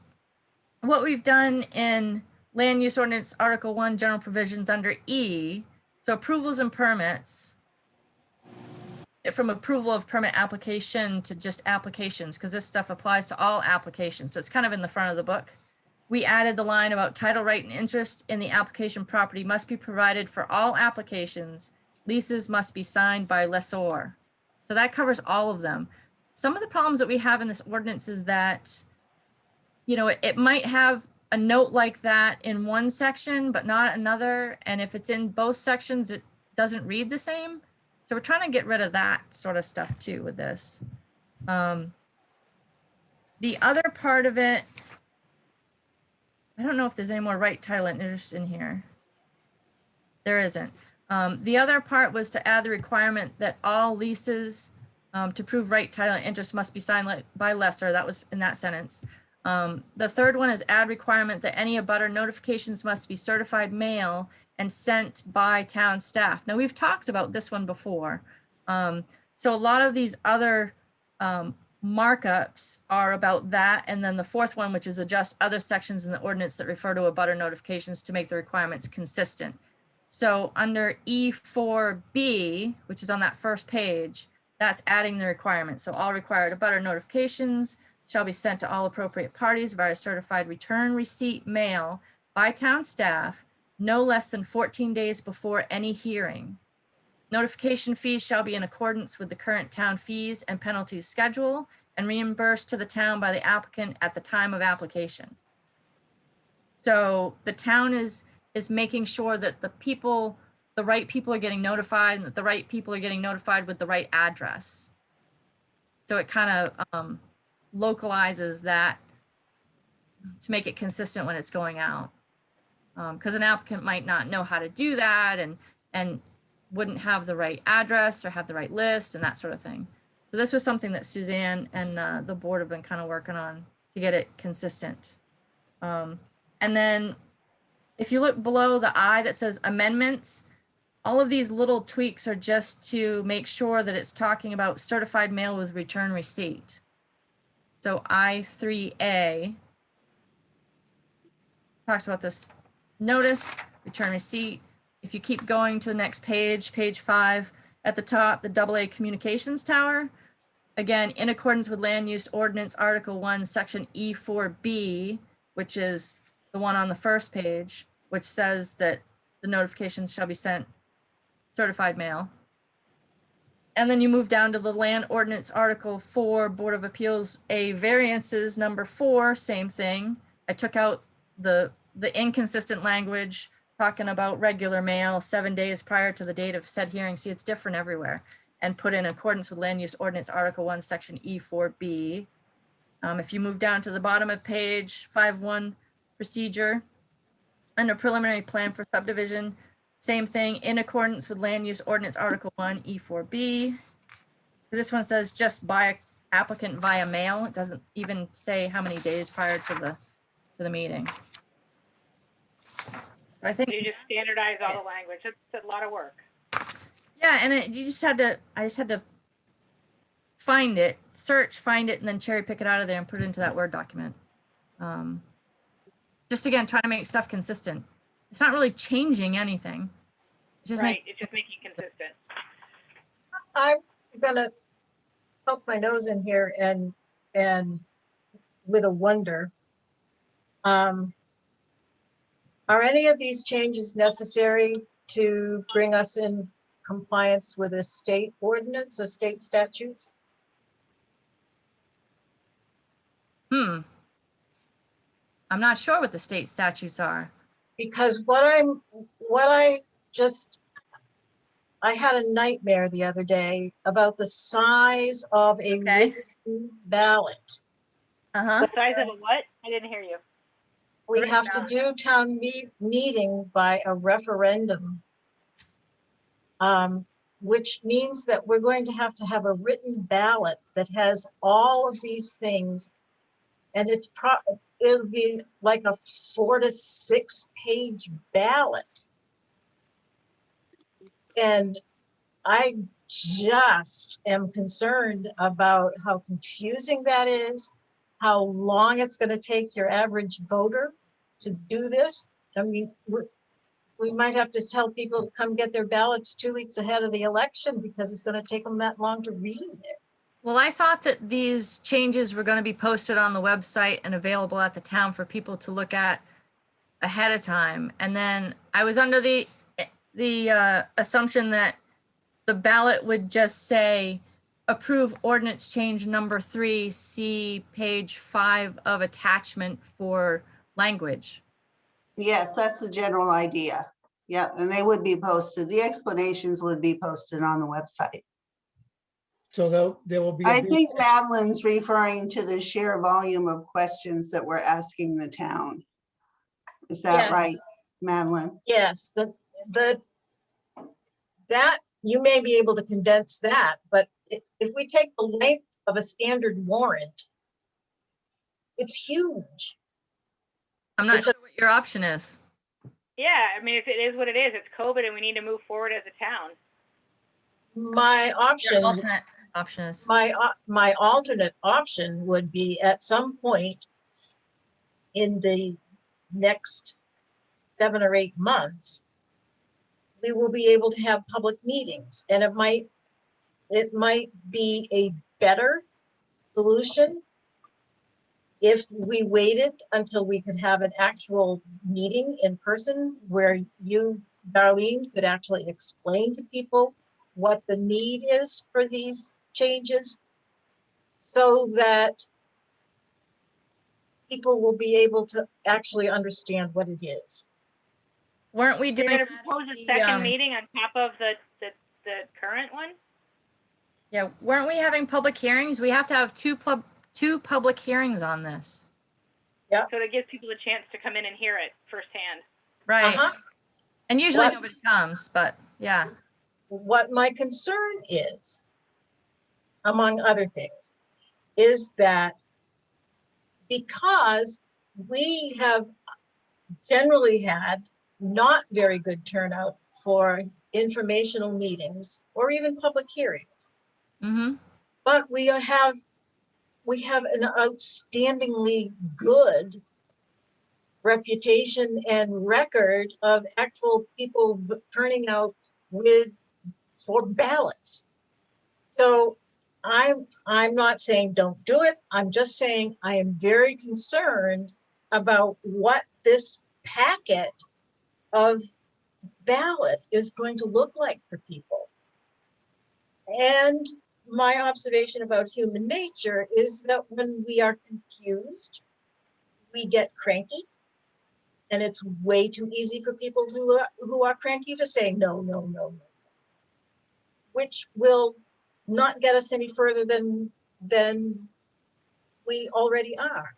what we've done in Land Use Ordinance Article 1, General Provisions under E, so approvals and permits, from approval of permit application to just applications, because this stuff applies to all applications. So it's kind of in the front of the book. We added the line about title, right, and interest in the application property must be provided for all applications. Leases must be signed by lessor. So that covers all of them. Some of the problems that we have in this ordinance is that, you know, it might have a note like that in one section, but not another. And if it's in both sections, it doesn't read the same. So we're trying to get rid of that sort of stuff too with this. The other part of it, I don't know if there's any more right title and interest in here. There isn't. The other part was to add the requirement that all leases to prove right title and interest must be signed by lessor. That was in that sentence. The third one is add requirement that any abutter notifications must be certified mail and sent by town staff. Now we've talked about this one before. So a lot of these other markups are about that. And then the fourth one, which is adjust other sections in the ordinance that refer to abutter notifications to make the requirements consistent. So under E4B, which is on that first page, that's adding the requirement. So all required abutter notifications shall be sent to all appropriate parties via certified return receipt mail by town staff no less than 14 days before any hearing. Notification fees shall be in accordance with the current town fees and penalties schedule and reimbursed to the town by the applicant at the time of application. So the town is making sure that the right people are getting notified and that the right people are getting notified with the right address. So it kind of localizes that to make it consistent when it's going out. Because an applicant might not know how to do that and wouldn't have the right address or have the right list and that sort of thing. So this was something that Suzanne and the board have been kind of working on to get it consistent. And then if you look below the I that says amendments, all of these little tweaks are just to make sure that it's talking about certified mail with return receipt. So I3A talks about this notice, return receipt. If you keep going to the next page, page 5, at the top, the AA communications tower, again, in accordance with Land Use Ordinance Article 1, Section E4B, which is the one on the first page, which says that the notifications shall be sent certified mail. And then you move down to the Land Ordinance Article 4, Board of Appeals, A variances, number 4, same thing. I took out the inconsistent language talking about regular mail 7 days prior to the date of said hearing. See, it's different everywhere. And put in accordance with Land Use Ordinance Article 1, Section E4B. If you move down to the bottom of page 5.1 procedure, under preliminary plan for subdivision, Same thing, in accordance with Land Use Ordinance Article 1, E4B. This one says just by applicant via mail. It doesn't even say how many days prior to the meeting. I think, You just standardize all the language. It's a lot of work. yeah, and I just had to find it, search, find it, and then cherry pick it out of there and put it into that Word document. Just again, trying to make stuff consistent. It's not really changing anything. It's just Right, it's just making it consistent. I'm gonna poke my nose in here and with a wonder. Are any of these changes necessary to bring us in compliance with a state ordinance or state statutes? I'm not sure what the state statutes are. Because I had a nightmare the other day about the size of a Okay. written ballot. The size of a what? I didn't hear you. We have to do town meeting by a referendum, which means that we're going to have a written ballot that has all of these things. And it'll be like a 4 to 6 page ballot. And I just am concerned about how confusing that is, how long it's going to take your average voter to do this. I mean, we might have to tell people to come get their ballots 2 weeks ahead of the election because it's going to take them that long to read it. Well, I thought that these changes were going to be posted on the website and available at the town for people to look at ahead of time. And then I was under the assumption that the ballot would just say approve ordinance change number 3, see page 5 of attachment for language. Yes, that's the general idea. Yeah, and they would be posted. The explanations would be posted on the website. So there will be. a I big- think Madeline's referring to the sheer volume of questions that we're asking the town. Is that Yes. right, Madeline? Yes, that you may be able to condense that, but if we take the length of a standard warrant, it's huge. I'm not sure what your option is. Yeah, I mean, if it is what it is, it's COVID and we need to move forward as a town. My Your option, alternate option is. my alternate option would be at some point in the next 7 or 8 months, we will be able to have public meetings, and it might be a better solution if we waited until we could have an actual meeting in person where you, Darlene, could actually explain to people what the need is for these changes so that people will be able to actually understand what it is. Weren't we You're doing going to that at propose a the, second meeting on top of the current one? Yeah, weren't we having public hearings? We have to have two public hearings on this. So that gives people a chance to come in and hear it firsthand. Right. Uh-huh. And usually What- nobody comes, but yeah. What my concern is, among other things, is that because we have generally had not very good turnout for informational meetings or even public hearings, Mm-hmm. but we have an outstandingly good reputation and record of actual people turning out for ballots. So I'm not saying don't do it. I'm just saying I am very concerned about what this packet of ballot is going to look like for people. And my observation about human nature is that when we are confused, we get cranky. And it's way too easy for people who are cranky to say no, no, no, no, which will not get us any further than we already are.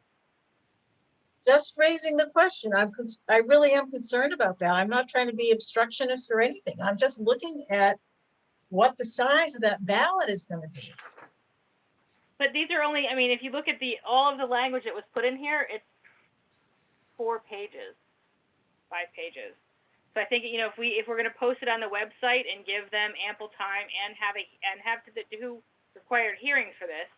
just raising the question. I really am concerned about that. I'm not trying to be obstructionist or anything. I'm just looking at what the size of that ballot is going to be. But these are only, I mean, if you look at all of the language that was put in here, it's 4 pages, 5 pages. So I think, you know, if we're going to post it on the website and give them ample time and have to do required hearings for this,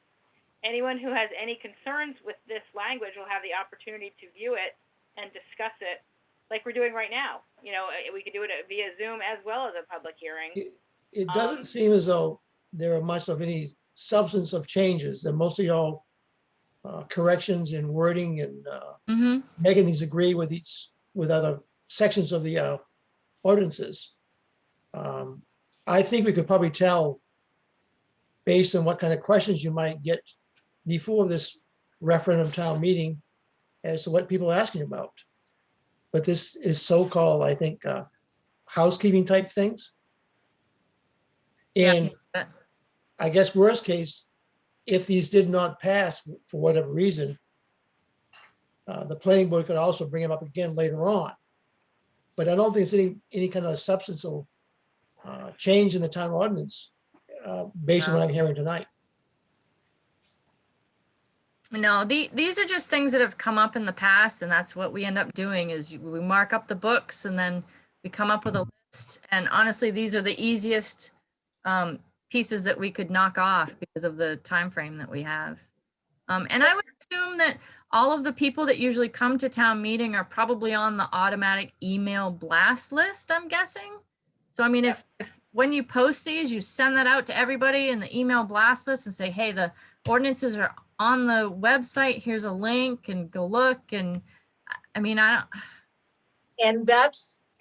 anyone who has any concerns with this language will have the opportunity to view it and discuss it like we're doing right now. You know, we could do it via Zoom as well as a public hearing. It doesn't seem as though there are much of any substance of changes. They're mostly all corrections in wording and making things agree with other sections of the ordinances. I think we could probably tell based on what kind of questions you might get before this referendum town meeting as to what people are asking about. But this is so-called, I think, housekeeping type things. And I guess worst case, if these did not pass for whatever reason, the planning board could also bring them up again later on. But I don't think it's any kind of substantial change in the town ordinance based on what I'm hearing tonight. No, these are just things that have come up in the past, and that's what we end up doing is we mark up the books and then we come up with a list. And honestly, these are the easiest pieces that we could knock off because of the time frame that we have. And I would assume that all of the people that usually come to town meeting are probably on the automatic email blast list, I'm guessing. So I mean, if when you post these, you send that out to everybody in the email blast list and say, hey, the ordinances are on the website, here's a link and go look. And I mean, I don't.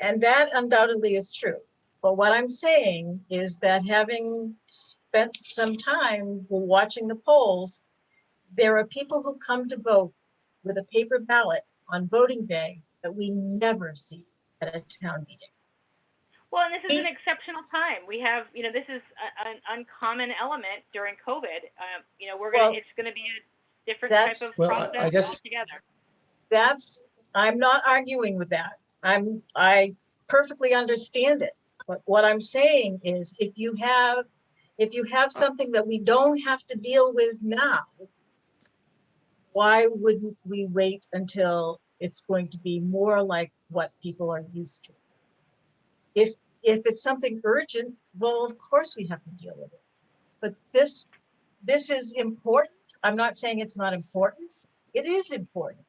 And that undoubtedly is true. But what I'm saying is that having spent some time watching the polls, there are people who come to vote with a paper ballot on voting day that we never see at a town meeting. Well, and this is an exceptional time. We have, you know, this is an uncommon element during COVID. You know, it's going to be a different type of process I guess altogether. I'm not arguing with that. I perfectly understand it. But what I'm saying is if you have something that we don't have to deal with now, why wouldn't we wait until it's going to be more like what people are used to? If it's something urgent, well, of course we have to deal with it. But this is important. I'm not saying it's not important. It is important.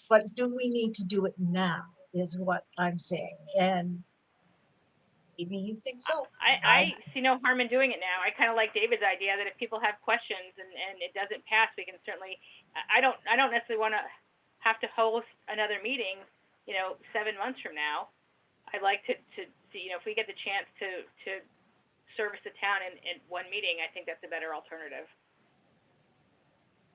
But do we need to do it now is what I'm saying. And maybe you think so. I see no harm in doing it now. I kind of like David's idea that if people have questions and it doesn't pass, we can certainly, I don't necessarily want to have to host another meeting, you know, 7 months from now. I'd like to see, you know, if we get the chance to service the town in one meeting, I think that's a better alternative.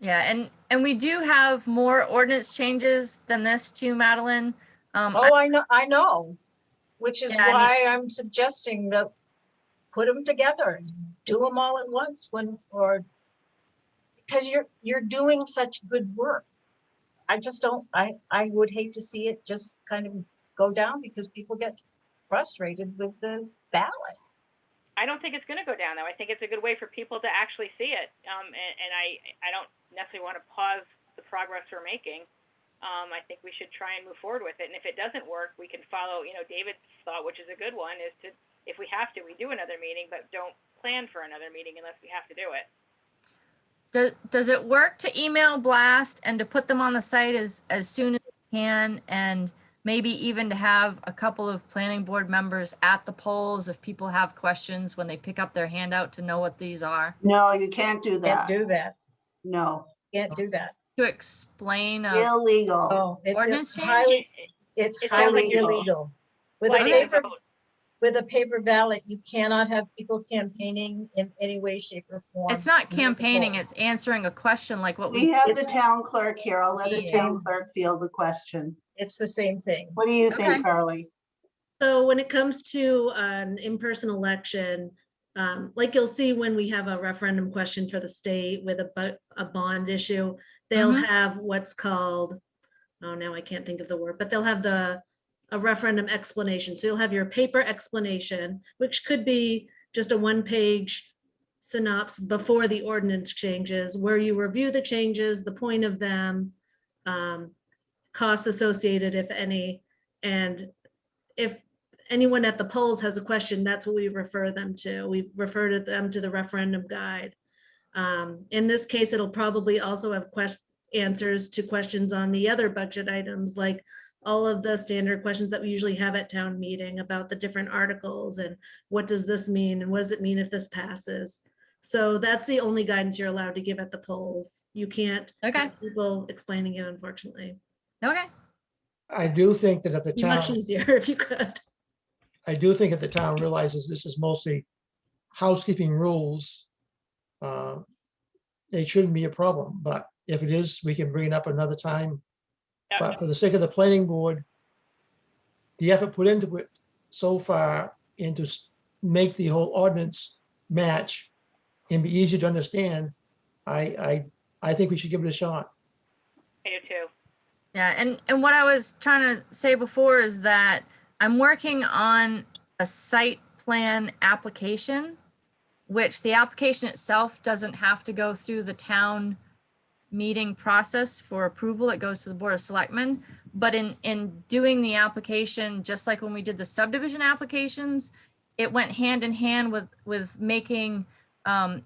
Yeah, and we do have more ordinance changes than this too, Madeline. I know, which is why I'm suggesting that put them together, do them all at once because you're doing such good work. I just don't, I would hate to see it just kind of go down because people get frustrated with the ballot. I don't think it's going to go down, though. I think it's a good way for people to actually see it. And I don't necessarily want to pause the progress we're making. I think we should try and move forward with it. And if it doesn't work, we can follow, you know, David's thought, which is a good one, is to, if we have to, we do another meeting, but don't plan for another meeting unless we have to do it. Does it work to email blast and to put them on the site as soon as we can, and maybe even to have a couple of planning board members at the polls if people have questions when they pick up their handout to know what these are? No, you can't do that. Can't do that. No. Can't do that. To explain Illegal. Oh, ordinance change? It's It's highly illegal. illegal. With Why a do you paper, vote? with a paper ballot, you cannot have people campaigning in any way, shape, or form. It's not campaigning, it's answering a question like what We we. have the town clerk here. I'll let the Yeah. town clerk field the question. It's the same thing. What do you Okay. think, Carly? So when it comes to an in-person election, like you'll see when we have a referendum question for the state with a bond issue, they'll Mhm. have what's called, oh, now I can't think of the word, but they'll have a referendum explanation. So you'll have your paper explanation, which could be just a one-page synopsis before the ordinance changes, where you review the changes, the point of them, costs associated, if any, and if anyone at the polls has a question, that's what we refer them to. We refer them to the referendum guide. In this case, it'll probably also have answers to questions on the other budget items, like all of the standard questions that we usually have at town meeting about the different articles and what does this mean and what does it mean if this passes. So that's the only guidance you're allowed to give at the polls. You can't Okay. have people explaining it, unfortunately. Okay. I do think that if the Be much town, easier if you could. I do think if the town realizes this is mostly housekeeping rules, it shouldn't be a problem, but if it is, we can bring it up another time. Yeah. But for the sake of the planning board, the effort put into it so far into make the whole ordinance match and be easy to understand, I think we should give it a shot. I do too. Yeah, and what I was trying to say before is that I'm working on a site plan application, which the application itself doesn't have to go through the town meeting process for approval. It goes to the Board of Selectmen. But in doing the application, just like when we did the subdivision applications, it went hand in hand with making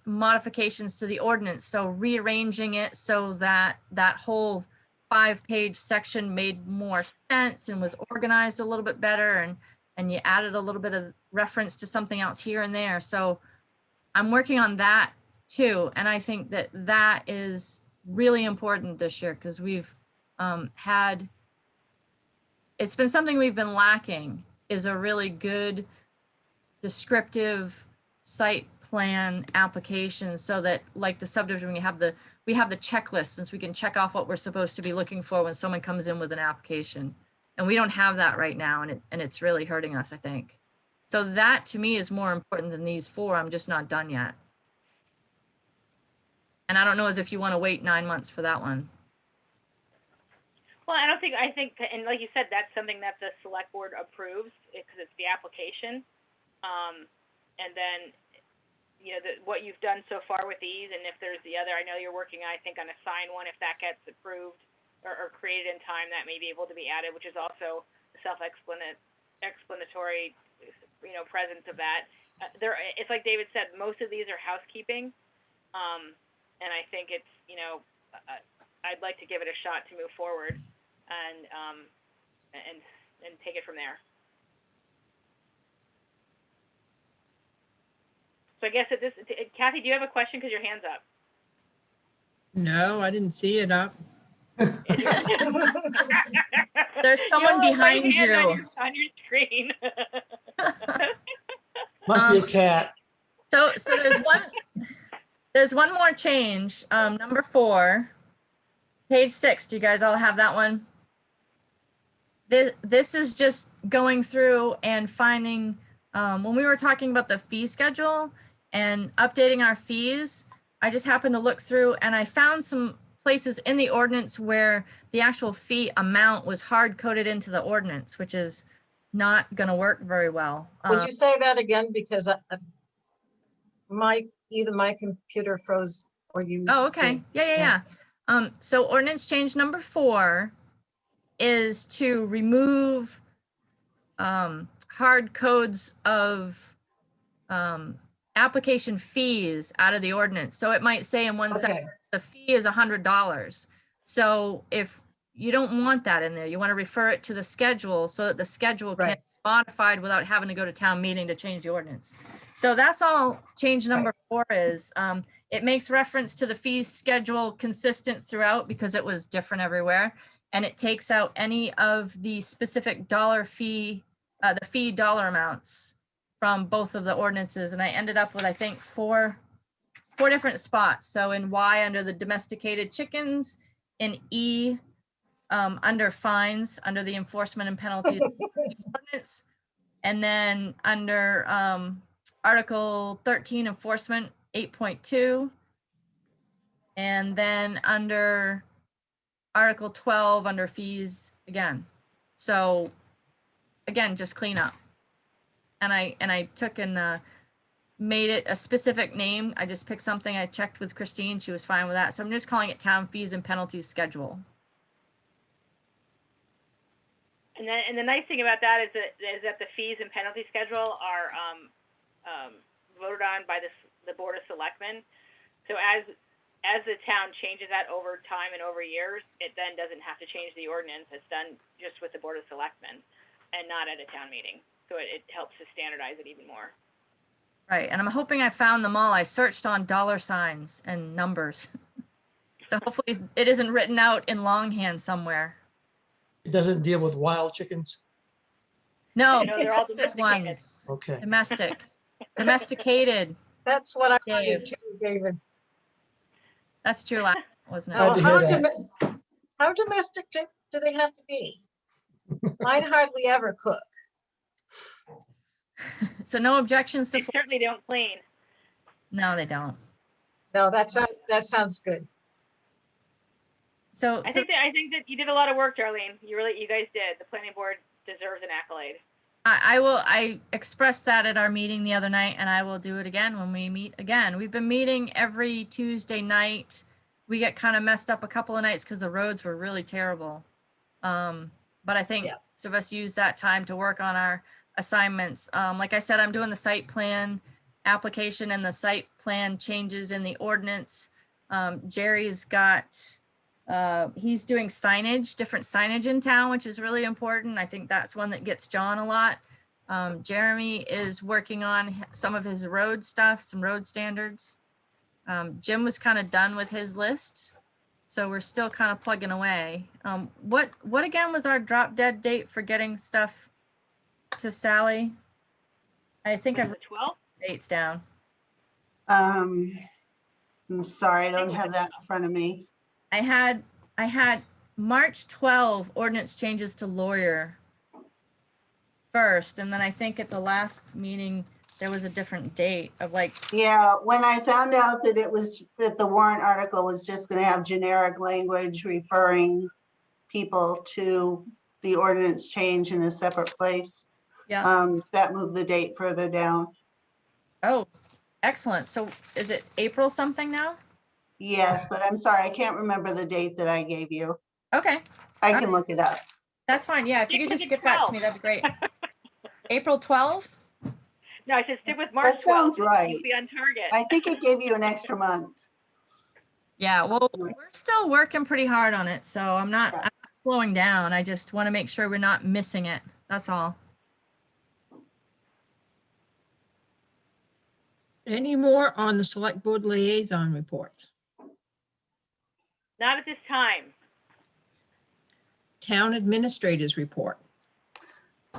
modifications to the ordinance. So rearranging it so that that whole 5-page section made more sense and was organized a little bit better, and you added a little bit of reference to something else here and there. So I'm working on that too. And I think that that is really important this year because we've it's been something we've been lacking, is a really good descriptive site plan application, so that like the subdivision, we have the checklist, since we can check off what we're supposed to be looking for when someone comes in with an application. And we don't have that right now, and it's really hurting us, I think. So that to me is more important than these 4. I'm just not done yet. And I don't know as if you want to wait 9 months for that one. Well, I think, and like you said, that's something that the select board approves because it's the application. And then, you know, what you've done so far with these, and if there's the other, I know you're working, I think, on a sign one. If that gets approved or created in time, that may be able to be added, which is also self-explanatory, you know, presence of that. It's like David said, most of these are housekeeping. And I think it's, you know, I'd like to give it a shot to move forward and take it from there. So I guess at this, Kathy, do you have a question? Because your hand's up. No, I didn't see it up. There's someone Your white behind hand you. on your screen. Must be a cat. So there's one more change. Number 4, page 6. Do you guys all have that one? This is just going through and finding, when we were talking about the fee schedule and updating our fees, I just happened to look through and I found some places in the ordinance where the actual fee amount was hard coded into the ordinance, which is not going to work very well. Would you say that again? Because either my computer froze or you. Oh, okay. Yeah. So ordinance change number 4 is to remove hard codes of application fees out of the ordinance. So it might say in one section, the fee is $100. So if you don't want that in there, you want to refer it to the schedule so that the schedule can be modified without having to go to town meeting to change the ordinance. So that's all change number 4 is. It makes reference to the fee schedule consistent throughout because it was different everywhere. And it takes out any of the specific dollar fee, the fee dollar amounts from both of the ordinances. And I ended up with, I think, four different spots. So in Y under the domesticated chickens, in E under fines, under the enforcement and penalties ordinance, and then under Article 13 enforcement 8.2, and then under Article 12 under fees again. So again, just clean up. And I took and made it a specific name. I just picked something. I checked with Christine. She was fine with that. So I'm just calling it town fees and penalties schedule. And the nice thing about that is that the fees and penalty schedule are voted on by the Board of Selectmen. So as the town changes that over time and over years, it then doesn't have to change the ordinance. It's done just with the Board of Selectmen and not at a town meeting. So it helps to standardize it even more. Right, and I'm hoping I found them all. I searched on dollar signs and numbers. So hopefully it isn't written out in longhand somewhere. It doesn't deal with wild chickens. No, No, they're all domestic domesticated. ones. Okay. Domesticated. That's what I wanted Dave. to, David. That's true, wasn't Glad it? to Well, hear that. how domestic do they have to be? Mine hardly ever cook. So no objections They to, certainly don't clean. no, they don't. No, that sounds good. So, I think that you did a lot of work, Darlene. You guys did. The planning board deserves an accolade. I expressed that at our meeting the other night, and I will do it again when we meet again. We've been meeting every Tuesday night. We get kind of messed up a couple of nights because the roads were really terrible. But I think most of us use that time to work on our assignments. Like I said, I'm doing the site plan application and the site plan changes in the ordinance. Jerry's got, he's doing signage, different signage in town, which is really important. I think that's one that gets John a lot. Jeremy is working on some of his road stuff, some road standards. Jim was kind of done with his list, so we're still kind of plugging away. What again was our drop dead date for getting stuff to Sally? I think I've The 12th? dates down. I'm sorry, I don't have that in front of me. I had March 12 ordinance changes to lawyer first, and then I think at the last meeting there was a different date of like, Yeah, when I found out that the warrant article was just gonna have generic language referring people to the ordinance change in a separate place, yeah. that moved the date further down. Oh, excellent. So is it April something now? Yes, but I'm sorry, I can't remember the date that I gave you. Okay, I can look it up. that's fine. Yeah, if you Stick could with just the get that to 12. me, that'd be great. April 12? No, I said stick with March 12th. That sounds right. You'll be on target. I think it gave you an extra month. Yeah, well, we're still working pretty hard on it, so I'm not slowing down. I just want to make sure we're not missing it. That's all. Any more on the select board liaison reports? Not at this time. Town administrators report.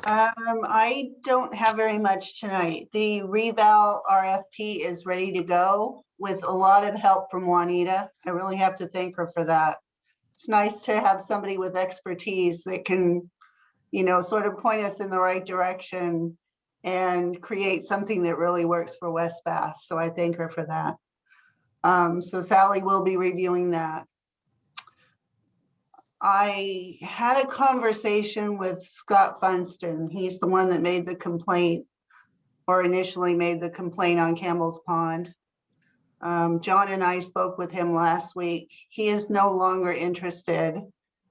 I don't have very much tonight. The reval RFP is ready to go with a lot of help from Juanita. I really have to thank her for that. It's nice to have somebody with expertise that can, sort of point us in the right direction and create something that really works for West Bath. So I thank her for that. So Sally will be reviewing that. I had a conversation with Scott Funston. He's the one that made the complaint, or initially made the complaint on Campbell's Pond. John and I spoke with him last week. He is no longer interested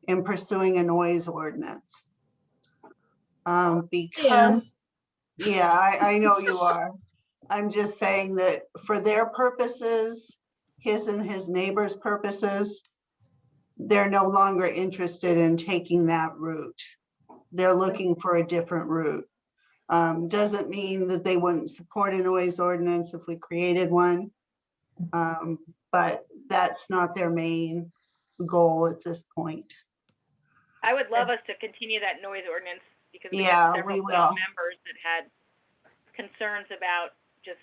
in pursuing a noise ordinance. Because, yeah, I know you are. I'm just saying that for their purposes, his and his neighbors' purposes, they're no longer interested in taking that route. They're looking for a different route. Doesn't mean that they wouldn't support a noise ordinance if we created one. But that's not their main goal at this point. I would love us to continue that noise ordinance because we Yeah, have several we will. members that had concerns about just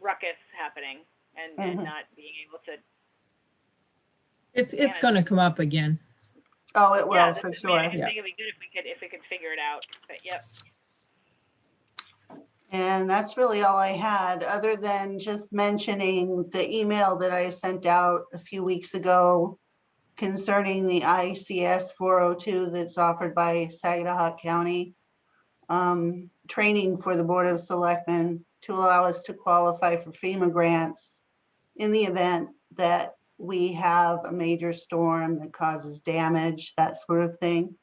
ruckus happening and not being able to. It's going to come up again. Oh, it will, Yeah, for I sure. think it'd be good if we could figure it out. But yep. And that's really all I had, other than just mentioning the email that I sent out a few weeks ago concerning the ICS 402 that's offered by Saginaw County. Training for the Board of Selectmen to allow us to qualify for FEMA grants in the event that we have a major storm that causes damage, that sort of thing.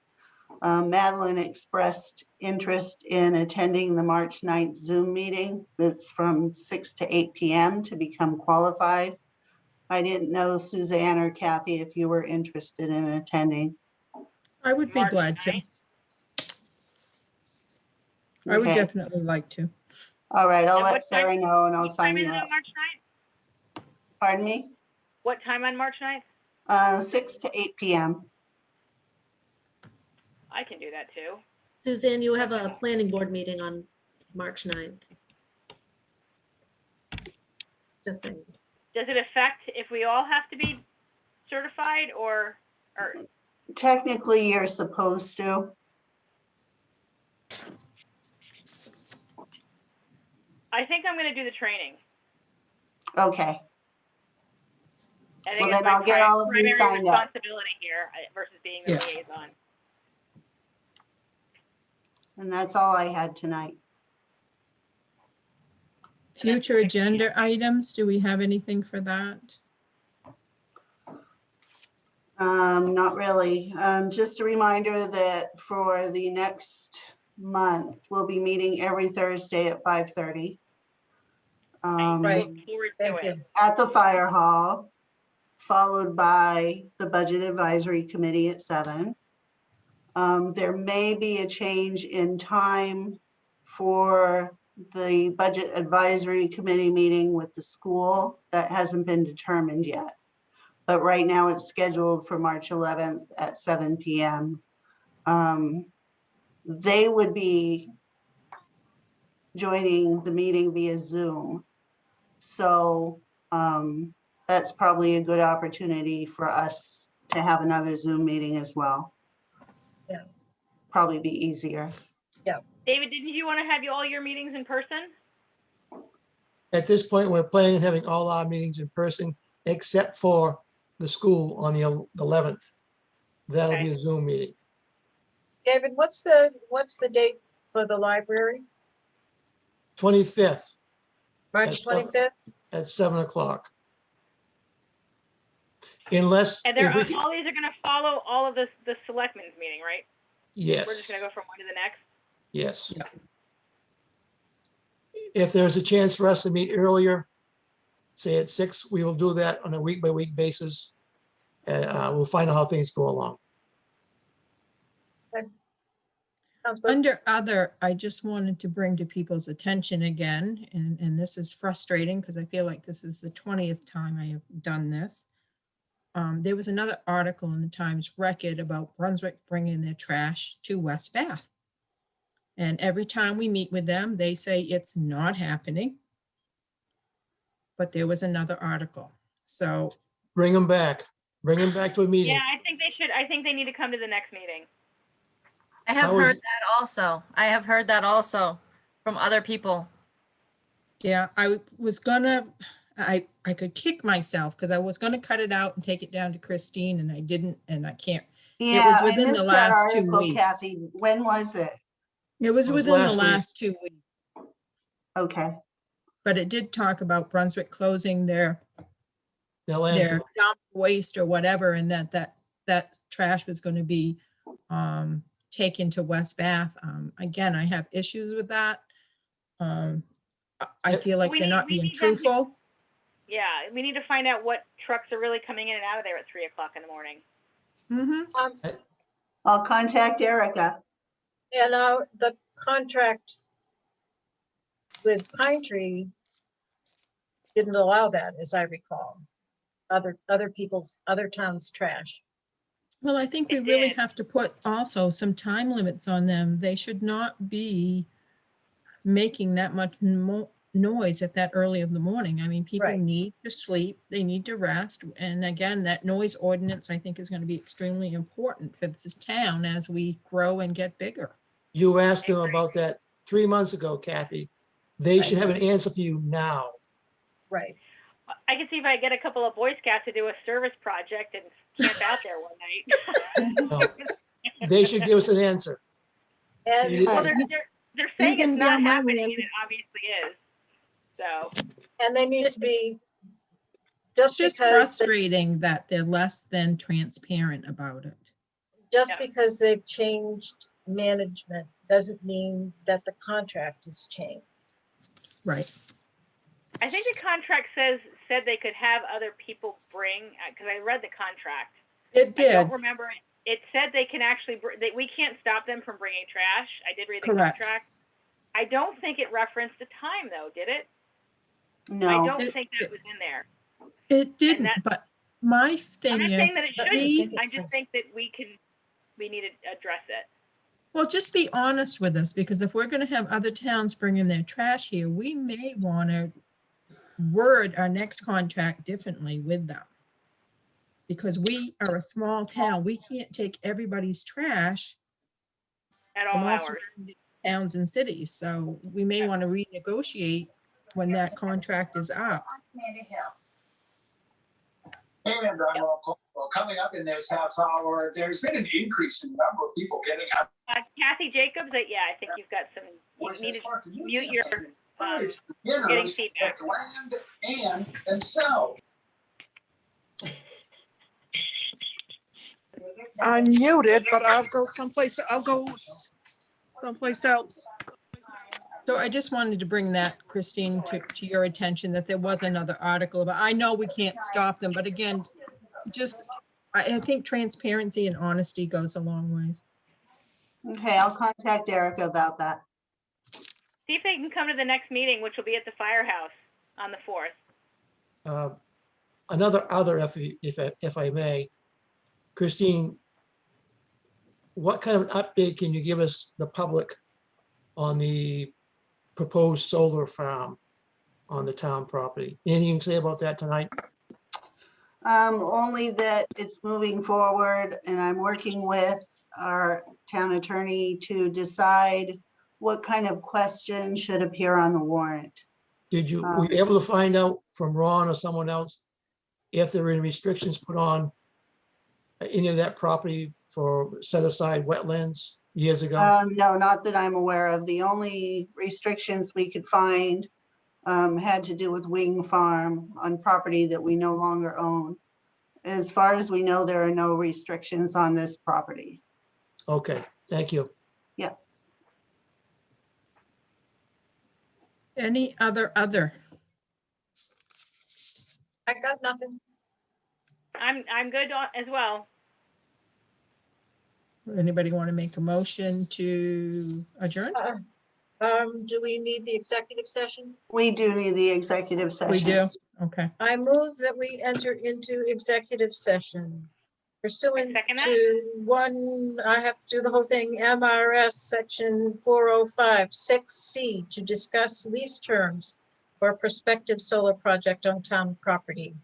Madeline expressed interest in attending the March 9th Zoom meeting that's from 6 to 8 p.m. to become qualified. I didn't know, Suzanne or Kathy, if you were interested in attending. I would be March glad to. 9th. I would Okay. definitely like to. All right, I'll And let what time- Sarah know and I'll What sign time is you it up. on March 9th? Pardon me? What time on March 9th? 6 to 8 p.m. I can do that too. Suzanne, you have a planning board meeting on March 9th. Just saying. Does it affect if we all have to be certified or Technically, you're supposed to. I think I'm gonna do the training. Okay, I think Well, it's then my I'll get all of you primary signed up. responsibility here versus being the Yeah. liaison. and that's all I had tonight. Future agenda items, do we have anything for that? Not really. Just a reminder that for the next month, we'll be meeting every Thursday at 5:30. I Right. look forward to Thank it. you. At the fire hall, followed by the Budget Advisory Committee at 7. There may be a change in time for the Budget Advisory Committee meeting with the school. That hasn't been determined yet. But right now it's scheduled for March 11th at 7 p.m. They would be joining the meeting via Zoom. So that's probably a good opportunity for us to have another Zoom meeting as well. Yeah. Probably be easier. David, didn't you want to have all your meetings in person? At this point, we're planning on having all our meetings in person, except for the school on the 11th. That'll be Okay. a Zoom meeting. David, what's the date for the library? 25th March That's 25th? at 7 o'clock. Unless, And if we can- all these are gonna follow all of the selectmen's meeting, right? We're just yes, gonna go from one to the next. yes. Yeah. If there's a chance for us to meet earlier, say at 6, we will do that on a week-by-week basis. We'll find out how things go along. Sounds good. Under other, I just wanted to bring to people's attention again, and this is frustrating because I feel like this is the 20th time I have done this. There was another article in the Times Record about Brunswick bringing their trash to West Bath. And every time we meet with them, they say it's not happening. But there was another article. So Bring them back. Bring them back to a meeting. Yeah, I think they should. I think they need to come to the next meeting. I have How heard is- that also. I have heard that also from other people. yeah, I was gonna, I could kick myself because I was gonna cut it out and take it down to Christine and I didn't, and I can't. Yeah, was I within the missed that last 2 article, weeks. Kathy. When was it? It was It was within the last week. last 2 weeks, Okay, but it did talk about Brunswick closing their They'll their enter. dump waste or whatever, and that trash was going to be taken to West Bath. Again, I have issues with that. I feel like We they're need- not we being need them to- truthful. Yeah, we need to find out what trucks are really coming in and out of there at 3:00 in the morning. Mhm. I'll contact Erica. And the contract with Pine Tree didn't allow that, as I recall. Other towns' trash. Well, I think we It really did. have to put also some time limits on them. They should not be making that much noise at that early of the morning. I mean, people Right. need to sleep, they need to rest. And again, that noise ordinance, I think, is going to be extremely important for this town as we grow and get bigger. You asked them about that 3 months ago, Kathy. They should Right. have an answer for you now. Right. I can see if I get a couple of Boy Scouts to do a service project and camp out there one night. No. They should give us an answer. And, Well, you- they're saying can it's be not on my happening, land. and it obviously is. So, and they need to be, just It's just because, frustrating that they're less than transparent about it. just Yeah. because they've changed management doesn't mean that the contract has changed. Right. I think the contract said they could have other people bring, because I read the contract. It I don't did. remember. It said they can actually, we can't stop them from bringing trash. I did read the Correct. contract. I don't think it referenced a time though, did it? I No, don't think that was in there. It didn't, that- but my I'm thing not is, saying that it I shouldn't. think it I just was. think that we need to address it. well, just be honest with us, because if we're gonna have other towns bring in their trash here, we may wanna word our next contract differently with them. Because we are a small town, we can't take everybody's trash At all from all hours. surrounding towns and cities, so we may want to renegotiate when that contract is up. And coming up in this half hour, there's been an increase in the number of people getting out. Kathy Jacobs, yeah, I think you've got some, you need to mute your, getting Beginners feedback. at land and themselves. I'm muted, but I'll go someplace else. So I just wanted to bring that, Christine, to your attention, that there was another article, but I know we can't stop them, but again, just, I think transparency and honesty goes a long ways. okay, I'll contact Erica about that. See if they can come to the next meeting, which will be at the firehouse on the 4th. Other, if I may, Christine, what kind of an update can you give us, the public, on the proposed solar farm on the town property? Anything you can say about that tonight? Only that it's moving forward and I'm working with our town attorney to decide what kind of question should appear on the warrant. Were you able to find out from Ron or someone else if there were any restrictions put on any of that property for set aside wetlands years ago? No, not that I'm aware of. The only restrictions we could find had to do with Wing Farm on property that we no longer own. As far as we know, there are no restrictions on this property. Okay, thank you. Any other? I got nothing. I'm good as well. Anybody want to make a motion to adjourn? Do we need the executive session? We do need the executive session. We do, okay. I move that we enter into executive session pursuant second that. to I have to do the whole thing, MRS section 405-6C, to discuss lease terms for a prospective solar project on town property.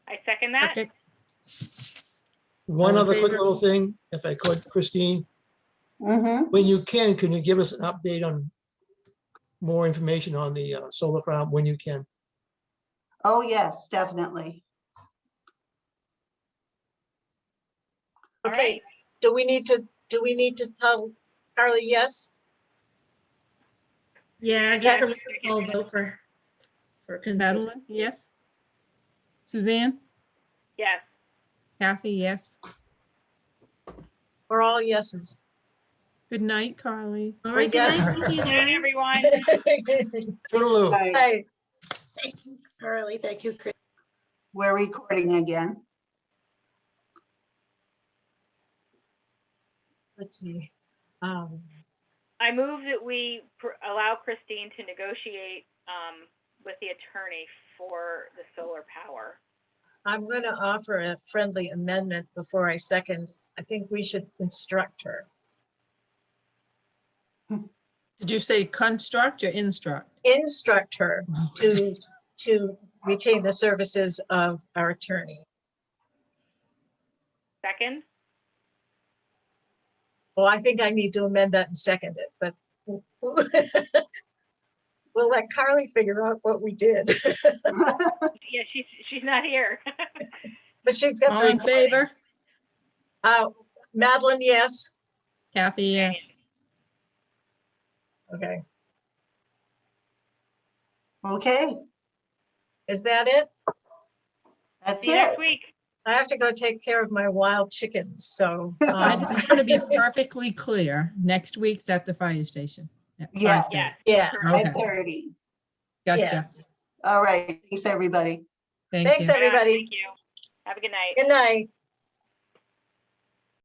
I second that. Okay. One All in other quick favor? little thing, if I could, Christine, Mhm. when you can you give us an update on more information on the solar farm when you can? Oh, yes, definitely. All Okay, right. do we need to tell Carly yes? Yeah, Yes. just a roll call vote for consensus. Madeline, yes? Suzanne? Yes. Kathy, yes. We're all yeses. Good night, Carly. All right, good Yes. night, thank you, Good night, guys. everyone. Toodaloo. Right. Hey, Thank you, Carly. Thank you, Chris. We're recording again. let's see. I move that we allow Christine to negotiate with the attorney for the solar power. I'm going to offer a friendly amendment before I second. I think we should instruct her. Did you say construct or instruct? Instruct her to retain the services of our attorney. Second? Well, I think I need to amend that and second it, but we'll let Carly figure out what we did. Yeah, she's not here. but she's got All the in recording. favor? Madeline, yes. Kathy, yes. Okay. Okay, Is that it? that's See you next it. week. I have to go take care of my wild chickens, so. I just want to be perfectly clear. Next week's at the fire station. at Yes. 5:30. Yes. Yes, Okay. 5:30. Gotcha. yes. All right, thanks, everybody. Thank Thanks, you. Yeah, everybody. Thank you. Have a good night. Good night.